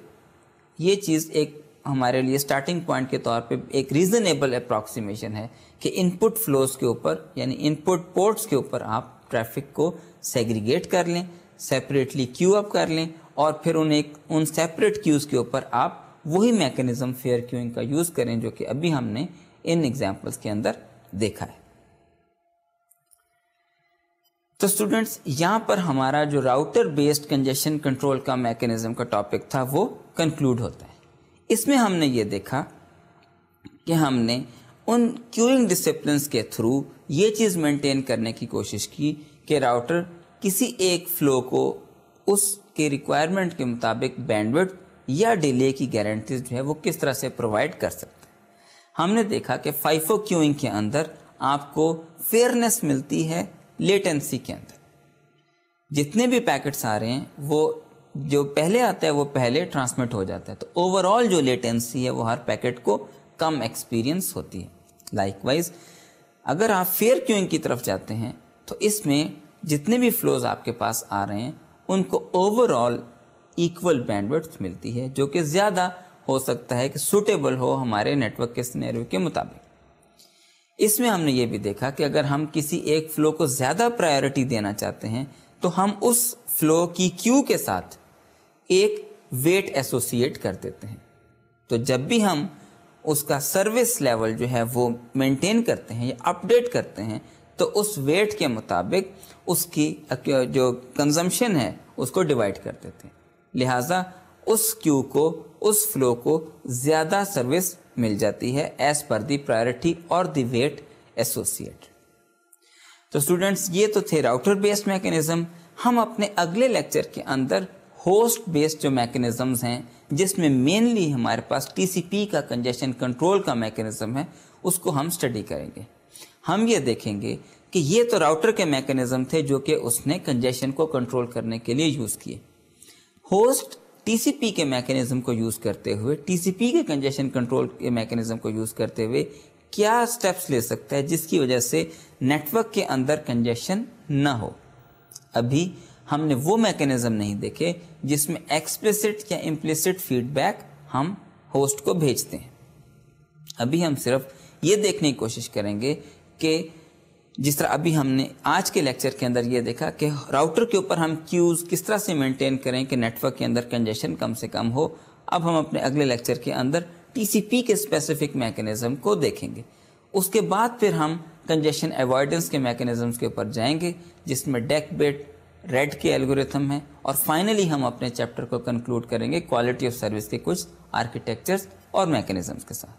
[SPEAKER 1] یہ چیز ایک ہمارے لیے اسٹارٹنگ پوائنٹ کے طور پہ ایک ریزنیبل اپروکسیمیشن ہے کہ ان پٹ فلوز کے اوپر یعنی ان پٹ پورٹس کے اوپر آپ ٹریفک کو سیگریگیٹ کر لیں, سیپریٹلی کیو اپ کر لیں اور پھر ان سیپریٹ کیوز کے اوپر آپ وہی میکینزم فیئر کیوئنگ کا یوز کریں جو کہ ابھی ہم نے ان ایگزامپلس کے اندر دیکھا ہے. تو اسٹوڈینٹس یہاں پر ہمارا جو راؤٹر بیسڈ کنجیشن کنٹرول کا میکینزم کا ٹاپک تھا وہ کنکلوڈ ہوتا ہے. اس میں ہم نے یہ دیکھا کہ ہم نے ان کیوئنگ ڈسپلنس کے تھرو یہ چیز مینٹین کرنے کی کوشش کی کہ راؤٹر کسی ایک فلو کو اس کے ریکوائرمنٹ کے مطابق بینڈوڈ یا ڈیلے کی گارنٹیز جو ہے وہ کس طرح سے پرووائڈ کر سکتے ہیں. ہم نے دیکھا کہ فائفو کیوئنگ کے اندر آپ کو فیئرنس ملتی ہے لیٹنسی کے اندر. جتنے بھی پیکٹس آ رہے ہیں وہ جو پہلے آتا ہے وہ پہلے ٹرانسمٹ ہو جاتا ہے, تو اوور آل جو لیٹنسی ہے وہ ہر پیکٹ کو کم ایکسپیرینس ہوتی ہے. لائک وائز اگر آپ فیئر کیوئنگ کی طرف جاتے ہیں تو اس میں جتنے بھی فلوز آپ کے پاس آ رہے ہیں ان کو اوور آل ایکول بینڈوڈتھ ملتی ہے جو کہ زیادہ ہو سکتا ہے کہ سوٹیبل ہو ہمارے نیٹ ورک کے سینیریو کے مطابق. اس میں ہم نے یہ بھی دیکھا کہ اگر ہم کسی ایک فلو کو زیادہ پرائیورٹی دینا چاہتے ہیں تو ہم اس فلو کی کیو کے ساتھ ایک ویٹ ایسوسیٹ کر دیتے ہیں. تو جب بھی ہم اس کا سروس لیول جو ہے وہ مینٹین کرتے ہیں یا اپڈیٹ کرتے ہیں تو اس ویٹ کے مطابق اس کی جو کنزمپشن ہے اس کو ڈیوائڈ کر دیتے ہیں. لہٰذا اس کیو کو اس فلو کو زیادہ سروس مل جاتی ہے ایز پر دی پرائرٹی اور دی ویٹ ایسوسیٹ. تو اسٹوڈینٹس یہ تو تھے راؤٹر بیسڈ میکینزم. ہم اپنے اگلے لیکچر کے اندر ہوسٹ بیسڈ جو میکینزمز ہیں جس میں مینلی ہمارے پاس ٹی سی پی کا کنجیشن کنٹرول کا میکینزم ہے اس کو ہم اسٹڈی کریں گے. ہم یہ دیکھیں گے کہ یہ تو راؤٹر کے میکینزم تھے جو کہ اس نے کنجیشن کو کنٹرول کرنے کے لیے یوز کیے. ہوسٹ ٹی سی پی کے میکینزم کو یوز کرتے ہوئے ٹی سی پی کے کنجیشن کنٹرول کے میکینزم کو یوز کرتے ہوئے کیا سٹیپس لے سکتا ہے جس کی وجہ سے نیٹ ورک کے اندر کنجیشن نہ ہو. ابھی ہم نے وہ میکینزم نہیں دیکھے جس میں ایکسپلیسٹ یا امپلیسٹ فیڈ بیک ہم ہوسٹ کو بھیجتے ہیں. ابھی ہم صرف یہ دیکھنے کی کوشش کریں گے کہ جس طرح ابھی ہم نے آج کے لیکچر کے اندر یہ دیکھا کہ راؤٹر کے اوپر ہم کیوز کس طرح سے مینٹین کریں کہ نیٹ ورک کے اندر کنجیشن کم سے کم ہو. اب ہم اپنے اگلے لیکچر کے اندر ٹی سی پی کے اسپیسیفک میکینزم کو دیکھیں گے. اس کے بعد پھر ہم کنجیشن ایوائڈنس کے میکینزمز کے اوپر جائیں گے جس میں ڈیک بیٹ ریڈ کے الگوریتھم ہیں اور فائنلی ہم اپنے چیپٹر کو کنکلوڈ کریں گے کوالٹی آف سروس کے کچھ آرکیٹیکچرز اور میکینزمز کے ساتھ.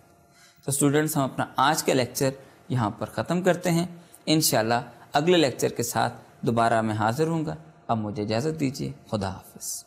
[SPEAKER 1] تو اسٹوڈنٹس ہم اپنا آج کا لیکچر یہاں پر ختم کرتے ہیں. انشاءاللہ اگلے لیکچر کے ساتھ دوبارہ میں حاضر ہوں گا. اب مجھے اجازت دیجیے. خدا حافظ.